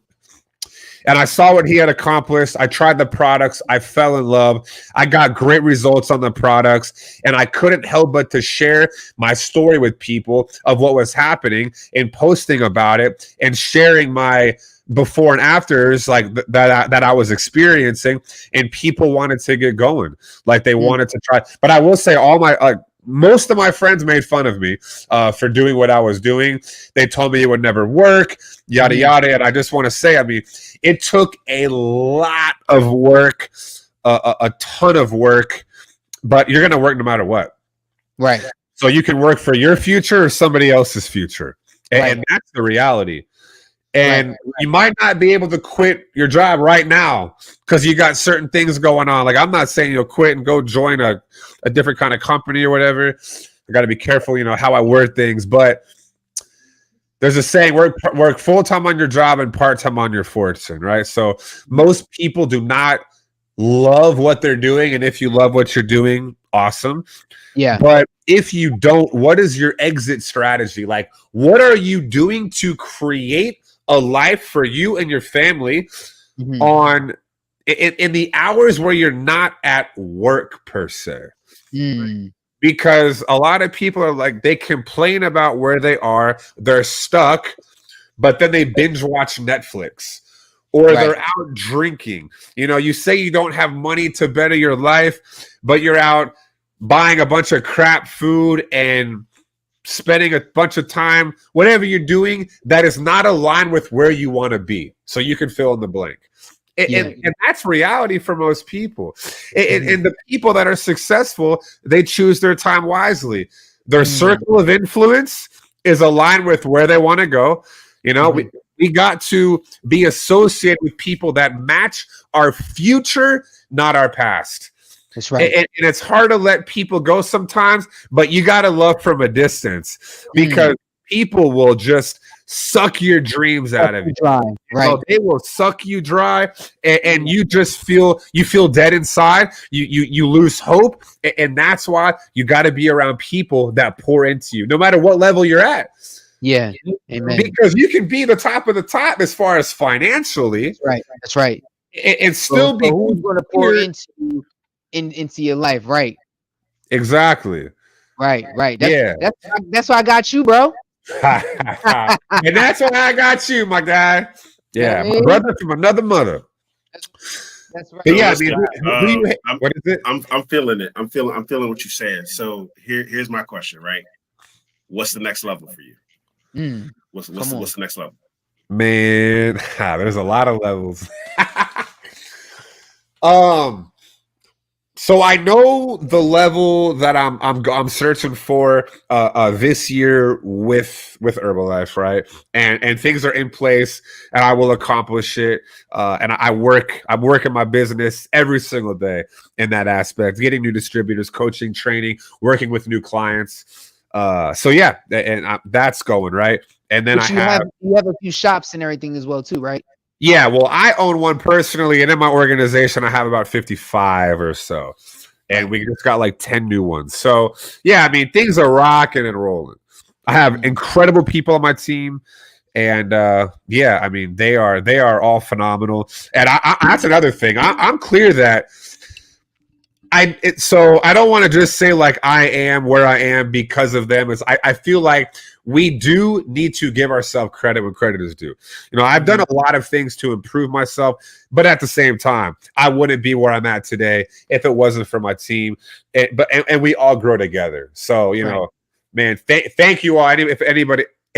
And I saw what he had accomplished. I tried the products. I fell in love. I got great results on the products. And I couldn't help but to share my story with people of what was happening and posting about it and sharing my before and afters like that I was experiencing, and people wanted to get going, like they wanted to try. But I will say, most of my friends made fun of me for doing what I was doing. They told me it would never work, yada yada. And I just want to say, I mean, it took a lot of work, a ton of work, but you're gonna work no matter what, right? So you can work for your future or somebody else's future, and that's the reality. And you might not be able to quit your job right now because you got certain things going on. Like, I'm not saying you'll quit and go join a different kind of company or whatever. I got to be careful, you know, how I word things. But there's a saying, work full-time on your job and part-time on your fortune, right? So most people do not love what they're doing. And if you love what you're doing, awesome. Yeah. But if you don't, what is your exit strategy? Like, what are you doing to create a life for you and your family on in the hours where you're not at work per se? Because a lot of people are like, they complain about where they are, they're stuck, but then they binge watch Netflix or they're out drinking. You know, you say you don't have money to better your life, but you're out buying a bunch of crap food and spending a bunch of time, whatever you're doing, that is not aligned with where you want to be. So you can fill in the blank. And that's reality for most people. And the people that are successful, they choose their time wisely. Their circle of influence is aligned with where they want to go. You know, we got to be associated with people that match our future, not our past. That's right. And it's hard to let people go sometimes, but you got to love from a distance because people will just suck your dreams out of you. Dry. Right. So they will suck you dry, and you just feel dead inside. You lose hope, and that's why you got to be around people that pour into you, no matter what level you're at. Yeah. Amen. Because you can be the top of the top as far as financially. That's right. That's right. And still be who's going to pour into your life, right? Exactly. Right. Yeah. That's why I got you, bro. And that's why I got you, my guy. Yeah, my brother from another mother. That's right. But yeah, I mean, what is it? I'm feeling it. I'm feeling what you're saying. So here's my question, right? What's the next level for you? What's the next level? Man, there's a lot of levels. So I know the level that I'm searching for this year with Herbalife, right? And things are in place, and I will accomplish it. And I'm working my business every single day in that aspect, getting new distributors, coaching, training, working with new clients. So yeah, and that's going right. And then you have a few shops and everything as well too, right? Yeah, well, I own one personally, and in my organization, I have about 55 or so, and we just got like 10 new ones. So, yeah, I mean, things are rocking and rolling. I have incredible people on my team, and yeah, I mean, they are all phenomenal. And that's another thing. I'm clear that so I don't want to just say like I am where I am because of them. I feel like we do need to give ourselves credit when credit is due. You know, I've done a lot of things to improve myself, but at the same time, I wouldn't be where I'm at today if it wasn't for my team. And we all grow together. So, you know, man, thank you all. If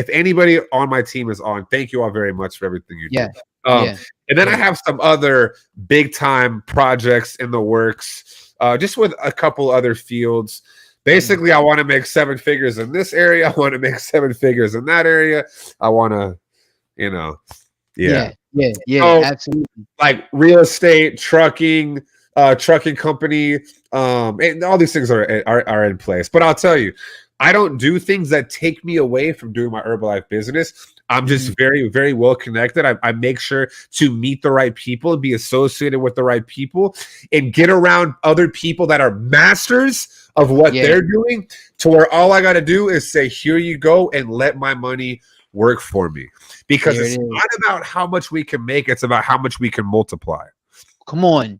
anybody on my team is on, thank you all very much for everything you do. Yeah. And then I Yeah. have some other big time projects in the works, just with a couple other fields. Basically, I want to make 7 figures in this area. I want to make 7 figures in that area. I want to, yeah. Yeah, So, absolutely. like real estate, trucking, trucking company, and all these things are in place. But I'll tell you, I don't do things that take me away from doing my Herbalife business. I'm just very, very well connected. I make sure to meet the right people, be associated with the right people, and get around other people that are masters of what they're doing, to where all I got to do is say, here you go, and let my money work for me. Because it's not about how much we can make, it's about how much we can multiply. Come on.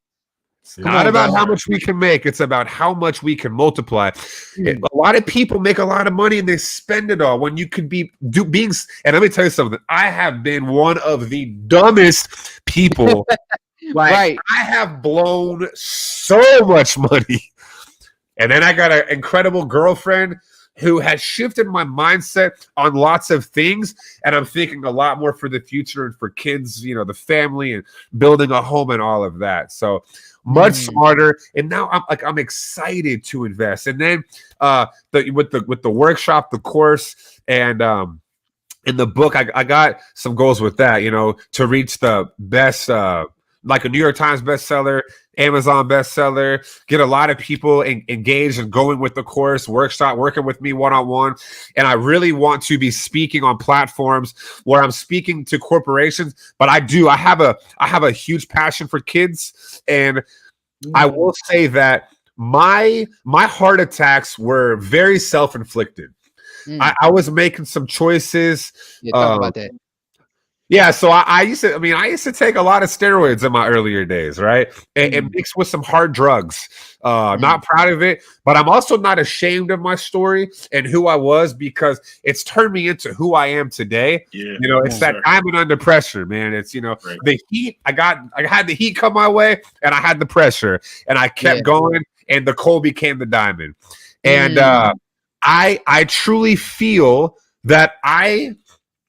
It's not about how much we can make, it's about how much we can multiply. A lot of people make a lot of money and they spend it all when you could be being. And let me tell you something, I have been one of the dumbest people. I have blown so much money. And then I got an incredible girlfriend who has shifted my mindset on lots of things. And I'm thinking a lot more for the future and for kids, the family and building a home and all of that. So much smarter. And now I'm excited to invest. And then with the workshop, the course, and in the book, I got some goals with that, to reach the best, like a New York Times bestseller, Amazon bestseller, get a lot of people engaged and going with the course, workshop, working with me one-on-one. And I really want to be speaking on platforms where I'm speaking to corporations, but I have a huge passion for kids. And I will say that my heart attacks were very self-inflicted. I was making some choices. Talk about that. Yeah, so I used to take a lot of steroids in my earlier days, right? And mixed with some hard drugs. Not proud of it, but I'm also not ashamed of my story and who I was, because it's turned me into who I am today. Yeah, it's that diamond under pressure, man. It's the heat. I had the heat come my way, and I had the pressure, and I kept going, and the coal became the diamond. And I truly feel that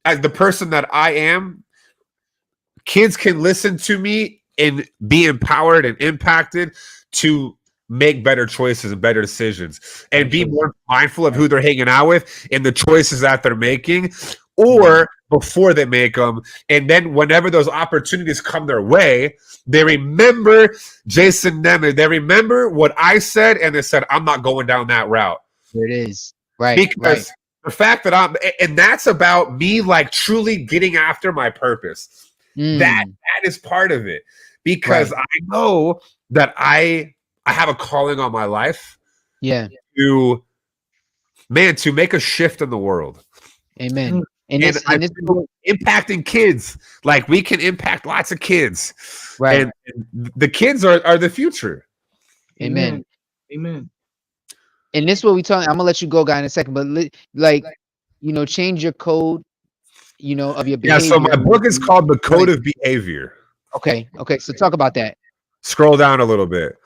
as the person that I am, kids can listen to me and be empowered and impacted to make better choices and better decisions, and be more mindful of who they're hanging out with and the choices that they're making, or before they make them. And then whenever those opportunities come their way, they remember Jason Nemes. They remember what I said, and they said, I'm not going down that route. There it is. Right. Because the fact that and that's about me, like, truly getting after my purpose. That is part of it, because I know that I have a calling on my life. Yeah. To make a shift in the world. Amen. And impacting kids, like, we can impact lots of kids. Right. And the kids are the future. Amen. Amen. And this is what we talking. I'm gonna let you go, guy, in a second. But change your code, of your behavior. Yeah. So my book is called The Code of Behavior. Okay. So talk about that. Scroll down a little bit.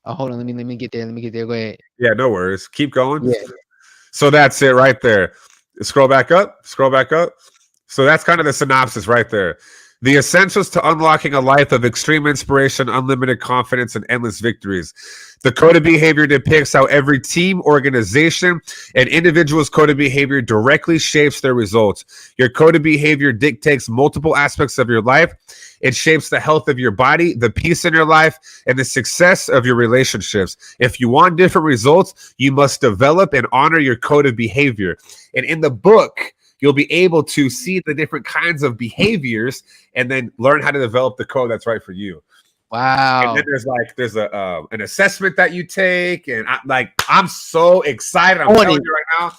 Oh, hold on. Let me get there. Go ahead. Yeah, no worries. Keep going. Yeah. So that's it right there. Scroll back up. So that's kind of the synopsis right there. The essentials to unlocking a life of extreme inspiration, unlimited confidence, and endless victories. The code of behavior depicts how every team, organization, and individual's code of behavior directly shapes their results. Your code of behavior dictates multiple aspects of your life. It shapes the health of your body, the peace in your life, and the success of your relationships. If you want different results, you must develop and honor your code of behavior. And in the book, you'll be able to see the different kinds of behaviors and then learn how to develop the code that's right for you. Wow. And then there's an assessment that you take, and I'm so excited. I'm telling you right now,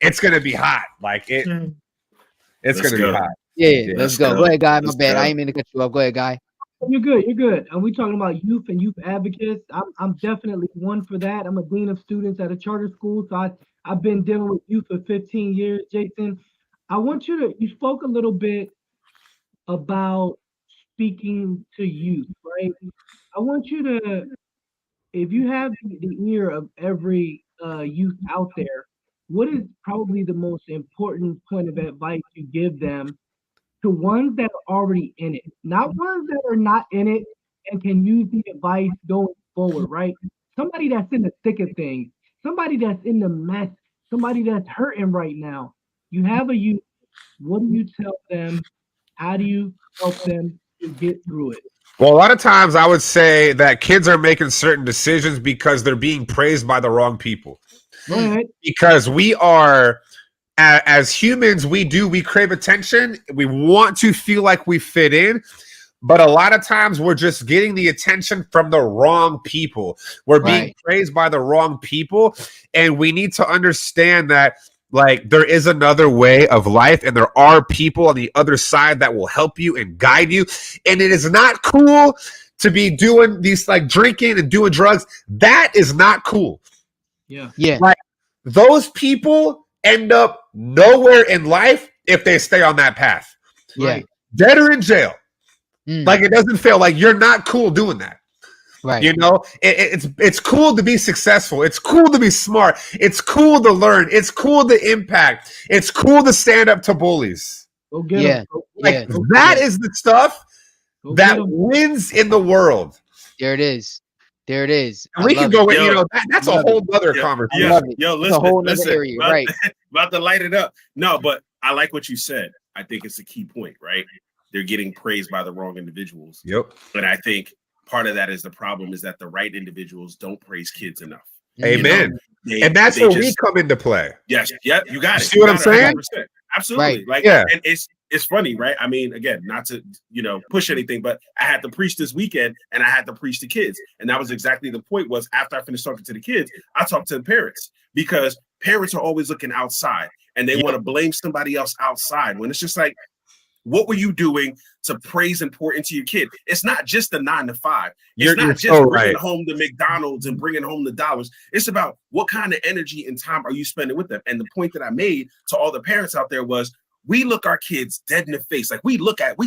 it's gonna be hot. Like it's gonna be hot. Yeah, let's go. Go ahead, guy. My bad. I ain't mean to cut you off. Go ahead, guy. You're good. And we talking about youth and youth advocates. I'm definitely one for that. I'm a dean of students at a charter school, so I've been dealing with youth for 15 years. Jason, I want you spoke a little bit about speaking to youth, right? I want you to, if you have the ear of every youth out there, what is probably the most important point of advice you give them to ones that are already in it, not ones that are not in it and can use the advice going forward, right? Somebody that's in the thick of things, somebody that's in the mess, somebody that's hurting right now. You have a youth. What do you tell them? How do you help them to get through it? Well, a lot of times I would say that kids are making certain decisions because they're being praised by the wrong people. Go ahead. Because we are, as humans, we crave attention. We want to feel like we fit in. But a lot of times we're just getting the attention from the wrong people. We're being praised by the wrong people. And we need to understand that, like, there is another way of life, and there are people on the other side that will help you and guide you. And it is not cool to be doing these, like, drinking and doing drugs. That is not cool. Yeah. Like, those people end up nowhere in life if they stay on that path. Yeah. Dead or in jail. Like, it doesn't feel like you're not cool doing that. Right. You know, it's cool to be successful. It's cool to be smart. It's cool to learn. It's cool to impact. It's cool to stand up to bullies. Go get Yeah. them. Like, that is the stuff that wins in the world. There it is. There it is. And we can go with, you know, that's a love whole other conversation. love it. Yo, It's a whole nother listen, area, about, right? about to light it up. No, but I like what you said. I think it's a key point, right? They're getting praised by the wrong individuals. Yep. But I think part of that is the problem is that the right individuals don't praise kids enough. Amen. You know, And that's where we come into play. Yes. Yeah. You got it. See what I'm saying? 100%. Absolutely. Right. Like, Yeah. and it's funny, right? I mean, again, not to, you know, push anything, but I had to preach this weekend and I had to preach to kids. And that was exactly the point. Was after I finished talking to the kids, I talked to the parents, because parents are always looking outside and they want to blame somebody else outside, when it's just like, what were you doing to praise and pour into your kid? It's not just the 9 to 5. It's not just bringing home the McDonald's and bringing home the dollars. It's about what kind of energy and time are you spending with them. And the point that I made to all the parents out there was, we look our kids dead in the face. Like, we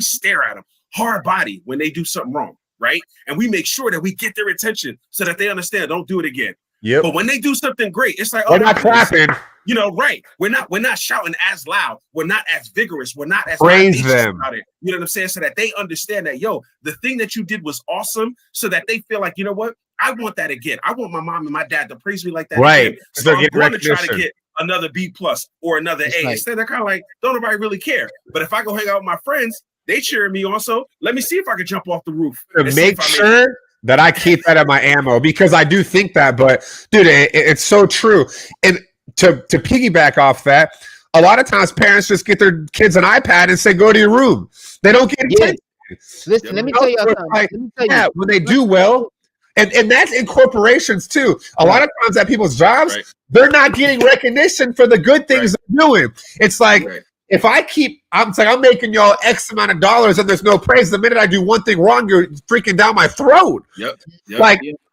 stare at them hard body when they do something wrong, right? And we make sure that we get their attention so that they understand, don't do it again. Yep. But when they do something great, it's like, we're not clapping. You know, right? We're not shouting as loud. We're not as vigorous. We're not as praise them about it. You know what I'm saying? So that they understand that, yo, the thing that you did was awesome. So that they feel like, you know what? I want that again. I want my mom and my dad to praise me like that. Right. Again. So I'm going to try to get another B+ or another A. Right. Instead, they're kind of like, don't nobody really care. But if I go hang out with my friends, they cheering me on. So let me see if I can jump off the roof. To make sure that I keep that at my ammo, because I do think that, but dude, it's so true. And to piggyback off that, a lot of times parents just get their kids an iPad and say, go to your room. They don't get attention. Listen, let me tell you something. Like, when they do well, and that's in corporations too. A lot of times at people's jobs, they're not getting recognition for the good things they're doing. It's like, if I'm making y'all X amount of dollars and there's no praise, the minute I do one thing wrong, you're freaking down my throat.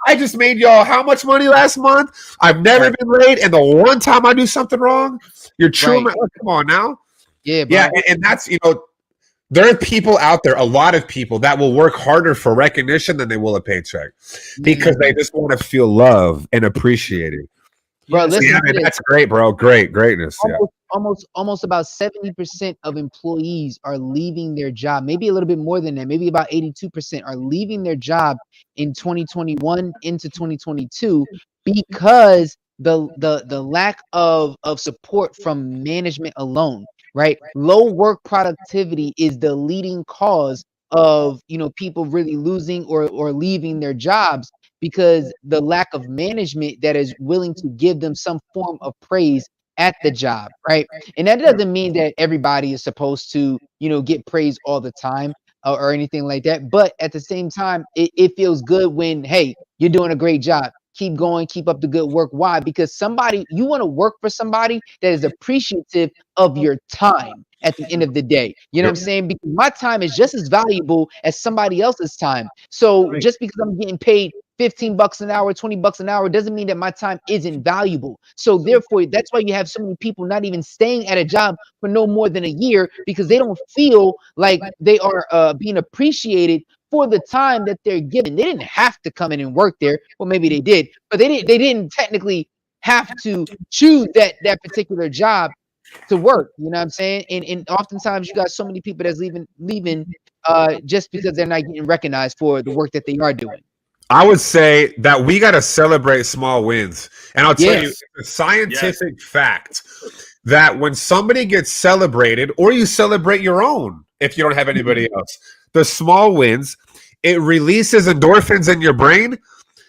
I just made y'all how much money last month? I've never been late, and the one time I do something wrong, you're chewing. Come on now. Yeah, and that's, you know, there are people out there, a lot of people that will work harder for recognition than they will a paycheck, because they just want to feel love and appreciated. Bro, listen, that's great, bro. Greatness. Almost about 70% of employees are leaving their job. Maybe a little bit more than that. Maybe about 82% are leaving their job in 2021 into 2022 because the lack of support from management alone, right? Low work productivity is the leading cause of, you know, people really losing or leaving their jobs, because the lack of management that is willing to give them some form of praise at the job, right? And that doesn't mean that everybody is supposed to, you know, get praise all the time or anything like that. But at the same time, it feels good when, hey, you're doing a great job. Keep going, keep up the good work. Why? Because you want to work for somebody that is appreciative of your time at the end of the day. You know what I'm saying? Because my time is just as valuable as somebody else's time. So just because I'm getting paid $15 an hour, $20 an hour, doesn't mean that my time isn't valuable. So therefore, that's why you have so many people not even staying at a job for no more than a year, because they don't feel like they are being appreciated for the time that they're given. They didn't have to come in and work there. Well, maybe they did, but they didn't technically have to choose that particular job to work. You know what I'm saying? And oftentimes you got so many people that's leaving just because they're not getting recognized for the work that they are doing. I would say that we got to celebrate small wins. And I'll tell you a scientific fact that when somebody gets celebrated, or you celebrate your own, if you don't have anybody else, the small wins, it releases endorphins in your brain.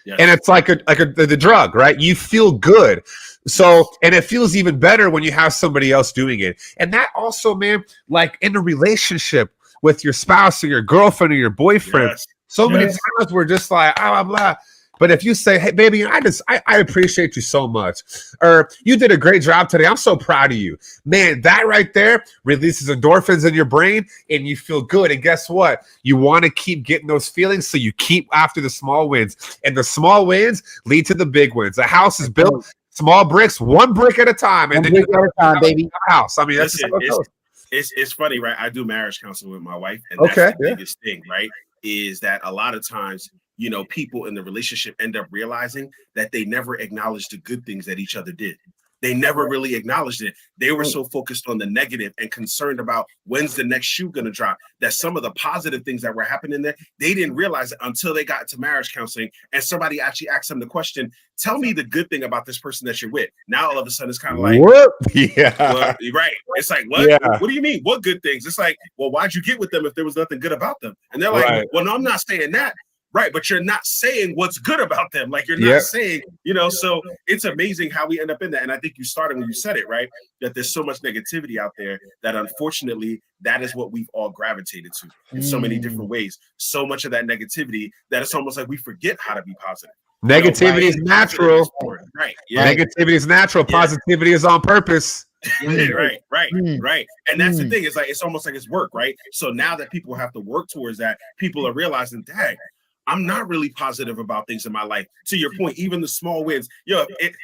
Yes. And it's like the drug, right? You feel good. So, and it feels even better when you have somebody else doing it. And that also, man, like in a relationship with your spouse or your girlfriend or your boyfriend, so many times we're just like, blah, blah. But if you say, hey, baby, I appreciate you so much, or you did a great job today, I'm so proud of you, man, that right there releases endorphins in your brain and you feel good. And guess what? You want to keep getting those feelings, so you keep after the small wins, and the small wins lead to the big wins. The house is built small bricks, one brick at a time, and then you got a time, baby. House. I mean, that's just how it goes. It's funny, right? I do marriage counseling with my wife, and that's the biggest thing, right? Is that a lot of times, you know, people in the relationship end up realizing that they never acknowledged the good things that each other did. They never really acknowledged it. They were so focused on the negative and concerned about when's the next shoe going to drop, that some of the positive things that were happening there, they didn't realize it until they got to marriage counseling and somebody actually asked them the question, tell me the good thing about this person that you're with. Now, all of a sudden, it's kind of like, what? Well, right. It's like, what? Yeah. What do you mean? What good things? It's like, well, why'd you get with them if there was nothing good about them? And they're like, well, no, I'm not saying that. Right, but you're not saying what's good about them. Like you're not saying, you know, so it's amazing how we end up in that. And I think you started when you said it, right? That there's so much negativity out there that unfortunately that is what we've all gravitated to in so many different ways. So much of that negativity that it's almost like we forget how to be positive. Negativity is natural. Right. Yeah. Negativity is natural. Positivity is on purpose. Right. And that's the thing. It's like it's almost like it's work, right? So now that people have to work towards that, people are realizing, dang, I'm not really positive about things in my life. To your point, even the small wins.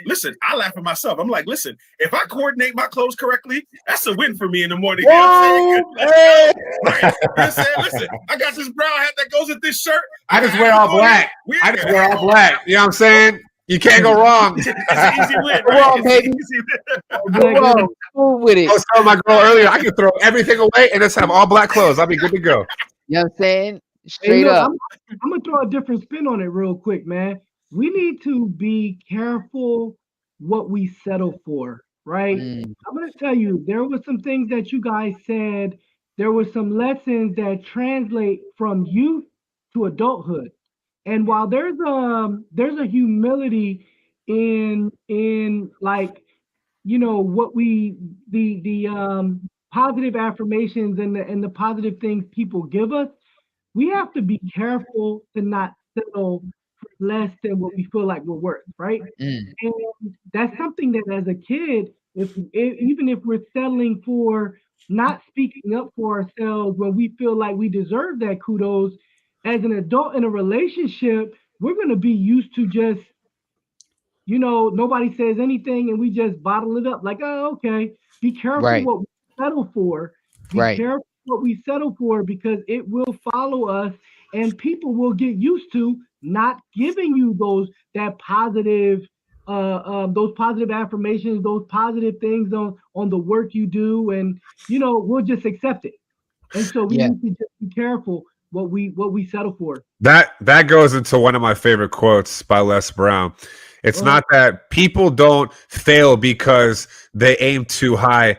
Listen, I laugh at myself. I'm like, listen, if I coordinate my clothes correctly, that's a win for me in the morning. You know what I'm saying? Listen, I got this brown hat that goes with this shirt. I just wear all black. You know what I'm saying? You can't go wrong. It's an easy win. Right? Wrong, baby. Go with it. I was telling my girl earlier, I can throw everything away and just have all black clothes. I'll be good to go. You know what I'm saying? Straight up. I'm gonna throw a different spin on it real quick, man. We need to be careful what we settle for, right? I'm gonna tell you, there were some things that you guys said. There were some lessons that translate from youth to adulthood. And while there's a humility in like, you know, what we the positive affirmations and the positive things people give us, we have to be careful to not settle for less than what we feel like we're worth, right? And that's something that as a kid, even if we're settling for not speaking up for ourselves when we feel like we deserve that kudos, as an adult in a relationship, we're going to be used to just, you know, nobody says anything and we just bottle it up like, oh, okay. Be careful what we settle for. Be careful what we settle for, because it will follow us and people will get used to not giving you those positive affirmations, those positive things on the work you do, and you know, we'll just accept it. And so we need to just be careful what we settle for. That goes into one of my favorite quotes by Les Brown. It's not that people don't fail because they aim too high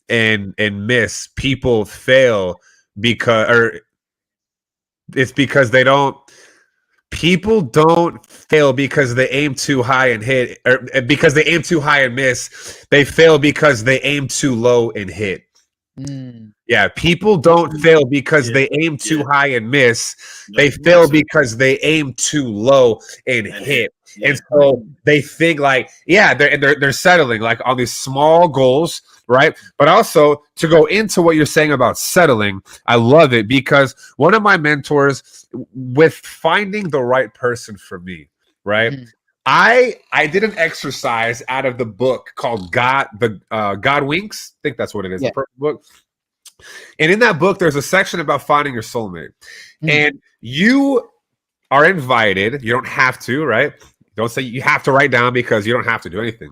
and miss. People fail because people don't fail because they aim too high and hit, or because they aim too high and miss. They fail because they aim too low and hit. Yeah, people don't fail because they aim too high and miss. They fail because they aim too low and hit. And so they think like, they're settling like on these small goals, right? But also to go into what you're saying about settling, I love it, because one of my mentors with finding the right person for me, right? I did an exercise out of the book called God Winks. I think that's what it is. The perfect book. And in that book, there's a section about finding your soulmate. And you are invited. You don't have to, right? Don't say you have to write down, because you don't have to do anything.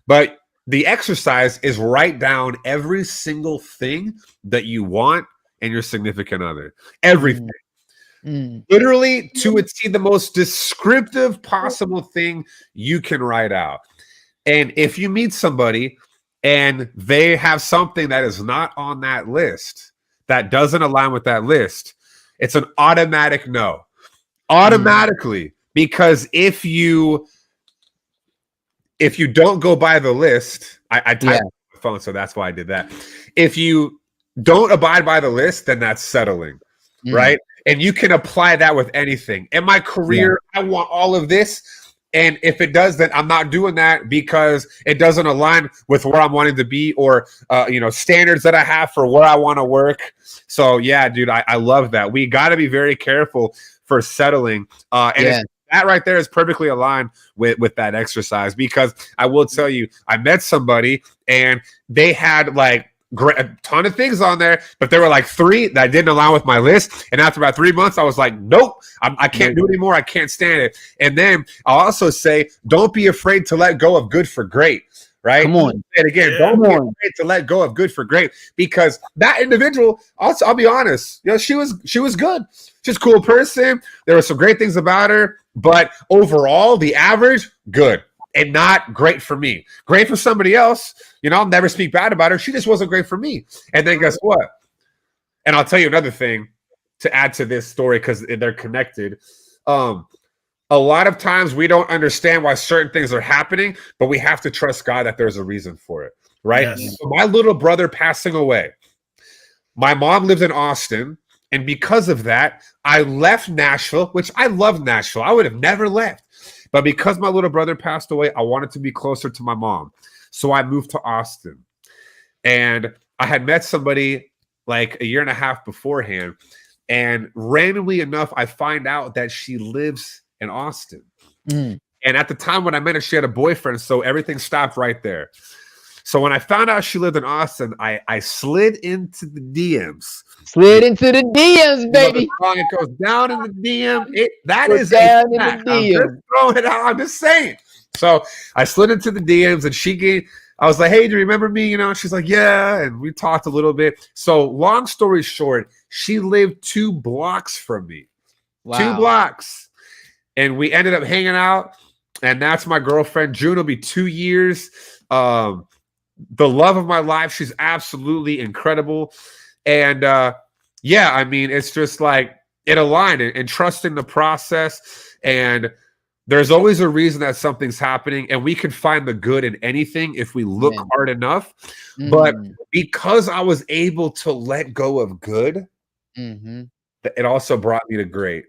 But the exercise is write down every single thing that you want in your significant other. Everything. Literally to achieve the most descriptive possible thing you can write out. And if you meet somebody and they have something that is not on that list, that doesn't align with that list, it's an automatic no. Automatically. Because if you don't go by the list, I typed on the phone, so that's why I did that. If you don't abide by the list, then that's settling, right? And you can apply that with anything. In my career, I want all of this. And if it does, then I'm not doing that because it doesn't align with where I'm wanting to be or, standards that I have for where I want to work. So, yeah, dude, I love that. We got to be very careful for settling. That right there is perfectly aligned with that exercise, because I will tell you, I met somebody and they had like a ton of things on there, but there were like 3 that didn't align with my list. And after about 3 months, I was like, nope, I can't do it anymore. I can't stand it. And then I'll also say, don't be afraid to let go of good for great. Right? Come on. And again, don't be afraid to let go of good for great, because that individual, I'll be honest, she was good. She's a cool person. There were some great things about her, but overall, the average, good. And not great for me. Great for somebody else. I'll never speak bad about her. She just wasn't great for me. And then guess what? And I'll tell you another thing to add to this story, because they're connected. A lot of times we don't understand why certain things are happening, but we have to trust God that there's a reason for it, right? Yes. So my little brother passing away, my mom lived in Austin, and because of that, I left Nashville, which I love Nashville. I would have never left. But because my little brother passed away, I wanted to be closer to my mom. So I moved to Austin. And I had met somebody like a year and a half beforehand. And randomly enough, I find out that she lives in Austin. And at the time when I met her, she had a boyfriend. So everything stopped right there. So when I found out she lived in Austin, I slid into the DMs. Slid into the DMs, baby. It goes down in the DM. That Goes is down in the I'm DM. just throwing it out. I'm just saying. So I slid into the DMs, and I was like, hey, do you remember me? And she's like, yeah. And we talked a little bit. So long story short, she lived 2 blocks from me. Wow. 2 blocks. And we ended up hanging out. And that's my girlfriend. June will be 2 years. The love of my life. She's absolutely incredible. And it's just like it aligned, and trusting the process. And there's always a reason that something's happening, and we can find the good in anything if we look hard enough. But because I was able to let go of good, it also brought me to great.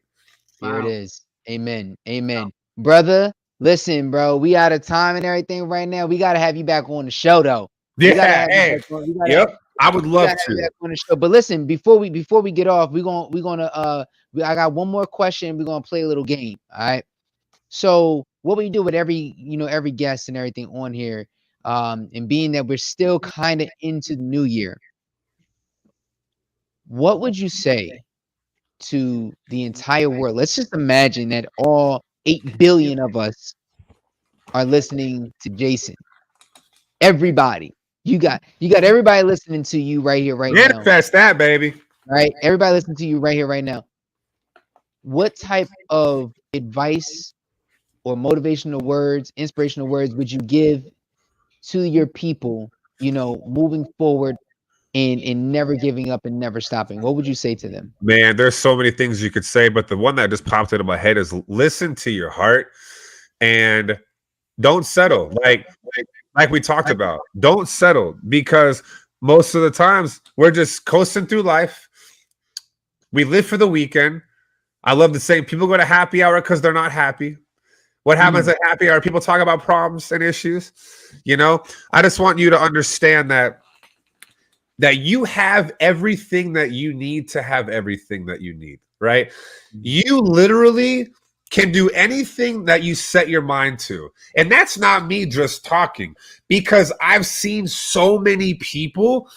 Here it is. Amen. Amen. Brother, listen, bro, we out of time and everything right now. We got to have you back on the show, though. Yeah. Hey. Yep. I would love to. On the show. But listen, before we get off, I got one more question. We're gonna play a little game. All right. So what we do with every guest and everything on here, and being that we're still kind of into the new year, what would you say to the entire world? Let's just imagine that all 8 billion of us are listening to Jason. Everybody. You got everybody listening to you right here, right now. Manifest that, baby. Right? Everybody listening to you right here, right now. What type of advice or motivational words, inspirational words would you give to your people, moving forward and never giving up and never stopping? What would you say to them? Man, there's so many things you could say, but the one that just popped into my head is listen to your heart and don't settle. Like we talked about, don't settle, because most of the times we're just coasting through life. We live for the weekend. I love to say people go to happy hour because they're not happy. What happens at happy hour? People talk about problems and issues. I just want you to understand that you have everything that you need to have everything that you need, right? You literally can do anything that you set your mind to. And that's not me just talking, because I've seen so many people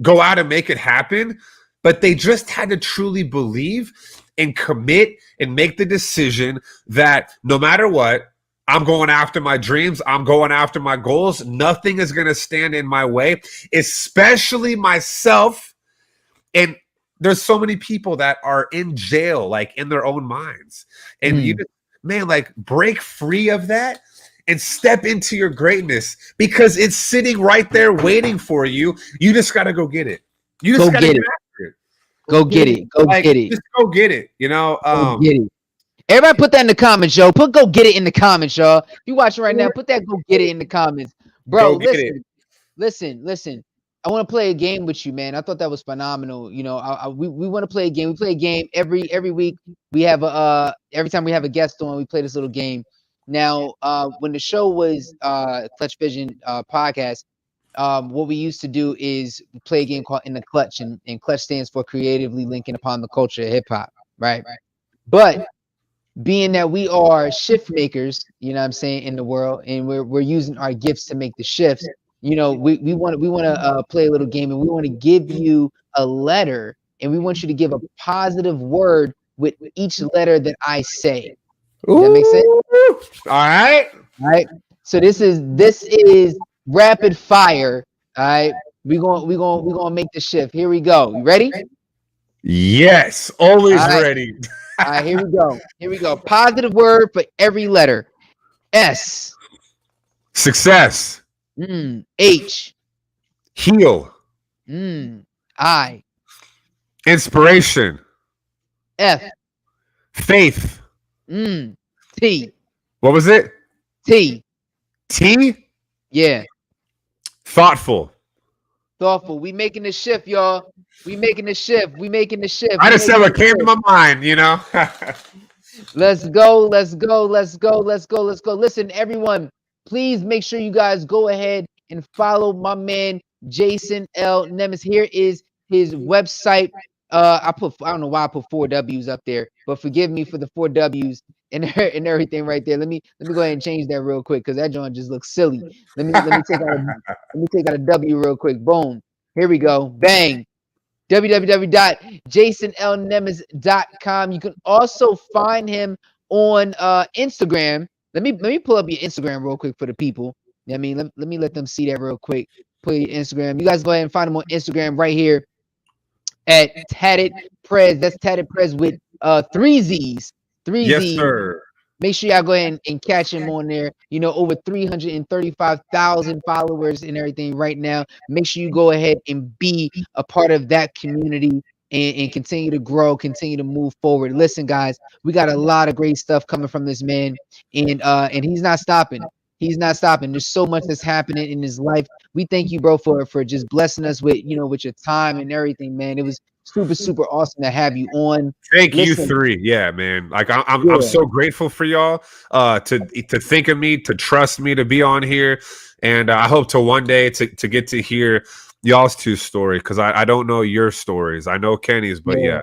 go out and make it happen, but they just had to truly believe and commit and make the decision that no matter what, I'm going after my dreams. I'm going after my goals. Nothing is going to stand in my way, especially myself. And there's so many people that are in jail, like in their own minds. And you, man, like break free of that and step into your greatness because it's sitting right there waiting for you. You just got to go get it. You just got to get after it. Go get it. Go get it. Just go get it. You know, go get it. Everybody put that in the comments, yo. Put go get it in the comments, y'all. If you watching right now, put that go get it in the comments. Bro, listen. I want to play a game with you, man. I thought that was phenomenal. You know, we want to play a game. We play a game every week. We have every time we have a guest on, we play this little game. Now, when the show was Clutch Vision podcast, what we used to do is play a game called In the Clutch, and Clutch stands for creatively linking upon the culture of hip hop, right? But being that we are shift makers, you know what I'm saying, in the world, and we're using our gifts to make the shifts, you know, we want to play a little game, and we want to give you a letter, and we want you to give a positive word with each letter that I say. Does that make sense? All right. So this is rapid fire. All right. We're gonna make the shift. Here we go. You ready? Yes, always ready. All right, here we go. Positive word for every letter. S. Success. H. Heal. I. Inspiration. F. Faith. T. What was it? T. T? Yeah. Thoughtful. We making the shift, y'all. We making the shift. I just said what came to my mind, you know. Let's go. Listen, everyone, please make sure you guys go ahead and follow my man Jason L. Nemes. Here is his website. I don't know why I put 4 W's up there, but forgive me for the 4 W's and everything right there. Let me go ahead and change that real quick because that joint just looks silly. Let me take out a W real quick. Boom. Here we go. Bang. www.jasonlnemes.com. You can also find him on Instagram. Let me pull up your Instagram real quick for the people. I mean, let me let them see that real quick. Put your Instagram. You guys go ahead and find him on Instagram right here at Tatted Prez. That's Tatted Prez with 3 Z's. 3 Yes, Z's. sir. Make sure y'all go ahead and catch him on there. You know, over 335,000 followers and everything right now. Make sure you go ahead and be a part of that community and continue to grow, continue to move forward. Listen, guys, we got a lot of great stuff coming from this man, and he's not stopping. He's not stopping. There's so much that's happening in his life. We thank you, bro, for just blessing us with, you know, with your time and everything, man. It was super awesome to have you on. Thank you 3. Yeah, man. Like I'm so grateful for y'all to think of me, to trust me to be on here, and I hope to one day to get to hear y'all's 2 story because I don't know your stories. I know Kenny's, but yeah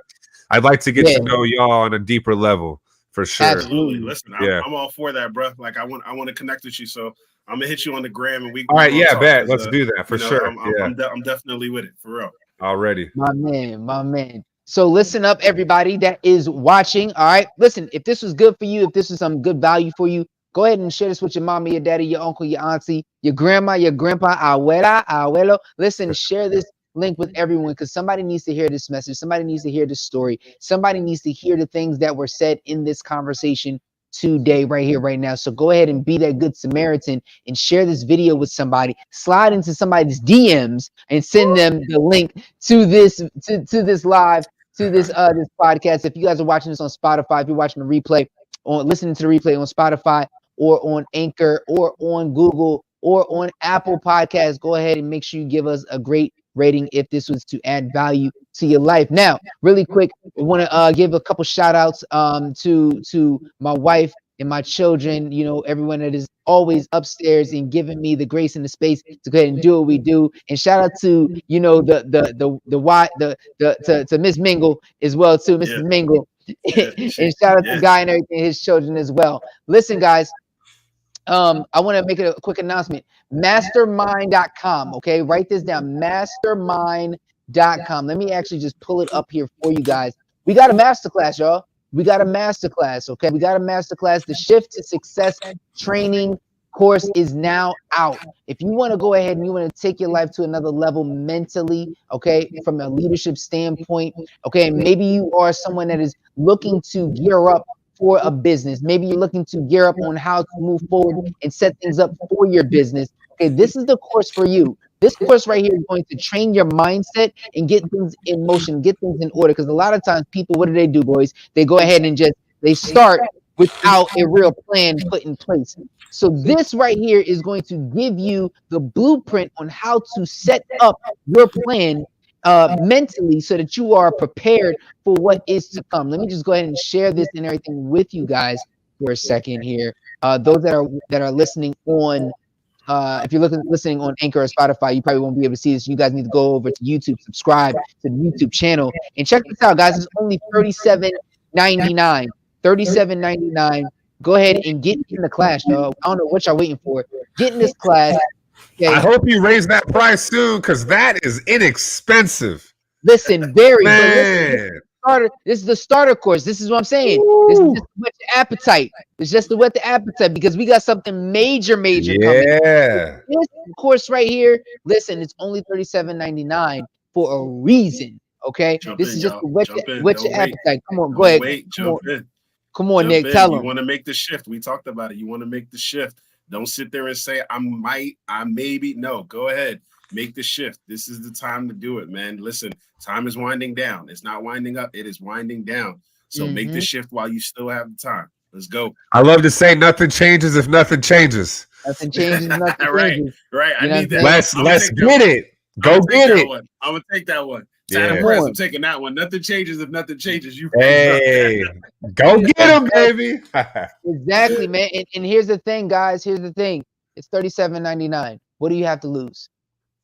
I'd like to get to know y'all on a deeper level for sure. Absolutely. Listen, I'm all for that, bro. Like I want to connect with you, so I'm gonna hit you on the gram and we. All right, yeah, bet. Let's do that for sure. I'm definitely with it for real. Already. My man. So listen up, everybody that is watching. All right. Listen, if this was good for you, if this is some good value for you, go ahead and share this with your mama, your daddy, your uncle, your auntie, your grandma, your grandpa, abuela, abuelo. Listen, share this link with everyone because somebody needs to hear this message. Somebody needs to hear this story. Somebody needs to hear the things that were said in this conversation today, right here, right now. So go ahead and be that good Samaritan and share this video with somebody. Slide into somebody's DMs and send them the link to this this live, to this podcast. If you guys are watching this on Spotify, if you're watching the replay or listening to the replay on Spotify or on Anchor or on Google or on Apple Podcasts, go ahead and make sure you give us a great rating if this was to add value to your life. Now, really quick, I want to give a couple shout outs to my wife and my children, you know, everyone that is always upstairs and giving me the grace and the space to go ahead and do what we do. And shout out to, you know, to Miss Mingle as well, too, Mrs. Mingle. And shout out to Guy and everything, his children as well. Listen, guys, I want to make a quick announcement. Mastermind.com. Okay, write this down. Mastermind.com. Let me actually just pull it up here for you guys. We got a masterclass, y'all. we got a masterclass. Okay, we got a masterclass. The Shift to Success training course is now out. If you want to go ahead and you want to take your life to another level mentally, okay, from a leadership standpoint, okay, and maybe you are someone that is looking to gear up for a business. Maybe you're looking to gear up on how to move forward and set things up for your business. Okay, this is the course for you. This course right here is going to train your mindset and get things in motion, get things in order. Because a lot of times people, what do, boys? They go ahead and they start without a real plan put in place. So this right here is going to give you the blueprint on how to set up your plan mentally so that you are prepared for what is to come. Let me just go ahead and share this and everything with you guys for a second here. Those that are listening on, if you're listening on Anchor or Spotify, you probably won't be able to see this. You guys need to go over to YouTube, subscribe to the YouTube channel, and check this out, guys. It's only $37.99. $37.99. Go ahead and get in the class, y'all. I don't know what y'all waiting for. Get in this class. Okay. I hope you raise that price soon, because that is inexpensive. Listen, very. Man. This is the starter course. This is what I'm saying. This is just to whet your appetite. It's just to whet the appetite because we got something major coming. Yeah. This course right here, listen, it's only $37.99 for a reason. Okay, this is just to whet your appetite. Come on, go ahead. Come on, Nick. Tell them. You want to make the shift. We talked about it. You want to make the shift. Don't sit there and say, I maybe. No, go ahead. Make the shift. This is the time to do it, man. Listen, time is winding down. It's not winding up. It is winding down. So make the shift while you still have the time. Let's go. I love to say nothing changes if nothing changes. Nothing changes. Nothing changes. Right. I need that. Let's get it. Go get it. I'm going to take that one. Yeah. I'm taking that one. Nothing changes if nothing changes. You hey, go get them, baby. Exactly, man. And here's the thing, guys. Here's the thing. It's $37.99. What do you have to lose?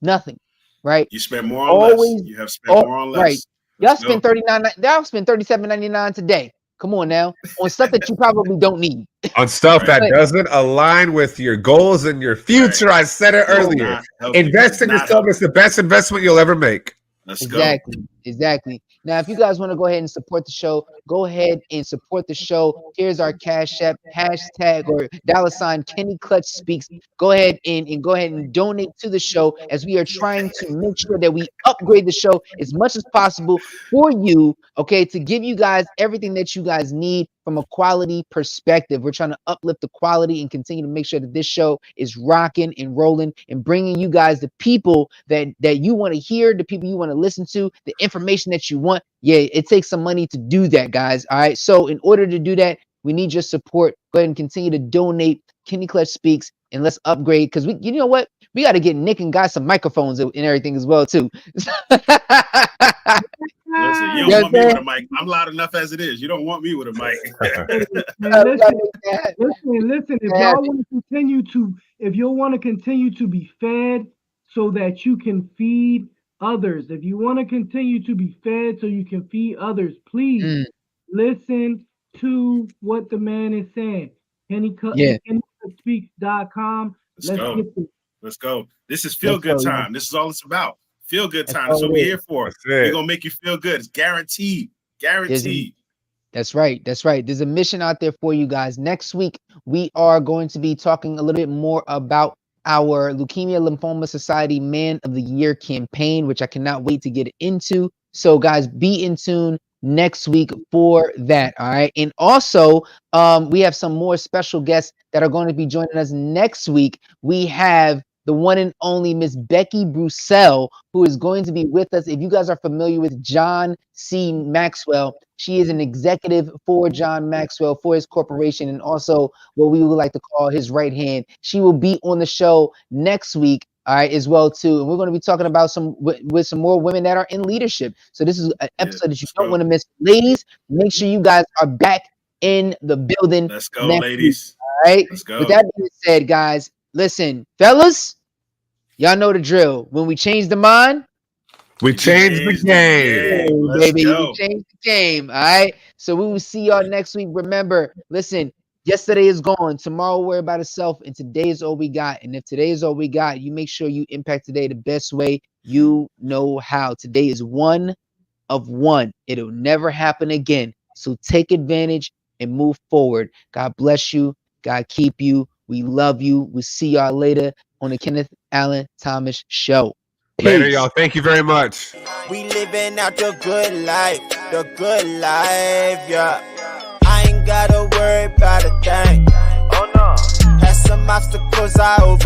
Nothing, right? You spend more on less. You have spent more on less. Right. Y'all spend $37.99 today. Come on now, on stuff that you probably don't need. On stuff that doesn't align with your goals and your future. Right. I said it earlier. Invest in yourself is the best investment you'll ever make. Let's go. Exactly. Now, if you guys want to go ahead and support the show, go ahead and support the show. Here's our Cash App, hashtag or $ Kenny Clutch Speaks. Go ahead and donate to the show as we are trying to make sure that we upgrade the show as much as possible for you, okay, to give you guys everything that you guys need from a quality perspective. We're trying to uplift the quality and continue to make sure that this show is rocking and rolling and bringing you guys the people that you want to hear, the people you want to listen to, the information that you want. Yeah, it takes some money to do that, guys. All right. So in order to do that, we need your support. Go ahead and continue to donate. Kenny Clutch Speaks, and let's upgrade because you know what? We got to get Nick and guys some microphones and everything as well too. Listen, you don't want me with a mic. I'm loud enough as it is. You don't want me with a mic. Listen. If you want to continue to be fed, so that you can feed others. If you want to continue to be fed, so you can feed others, please listen to what the man is saying. KennyClutchSpeaks.com. Let's go. This is feel good time. This is all it's about. Feel good time. That's what we're here for. We're gonna make you feel good. It's guaranteed. That's right. There's a mission out there for you guys. Next week, we are going to be talking a little bit more about our Leukemia Lymphoma Society Man of the Year campaign, which I cannot wait to get into. So, guys, be in tune next week for that. All right. And also, we have some more special guests that are going to be joining us next week. We have the one and only Miss Becky Brussell, who is going to be with us. If you guys are familiar with John C. Maxwell, she is an executive for John Maxwell, for his corporation, and also what we would like to call his right hand. She will be on the show next week, all right, as well too. And we're going to be talking about with some more women that are in leadership. So this is an episode that you don't want to miss. Ladies, make sure you guys are back in the building. Let's go, ladies. All right. Let's go. With that being said, guys, listen, fellas, y'all know the drill. When we change the mind, we change the game. Baby, we change the game. All right. So we will see y'all next week. Remember, listen, yesterday is gone. Tomorrow will worry about itself. And today is all we got. And if today is all we got, you make sure you impact today the best way you know how. Today is one of one. It'll never happen again. So take advantage and move forward. God bless you. God keep you. We love you. We'll see y'all later on the Kenneth Allen Thomas Show. Later, Peace. y'all. Thank you very much. We living out the good life, yeah. I ain't gotta worry about a thing. Oh no. Had some obstacles I overcame.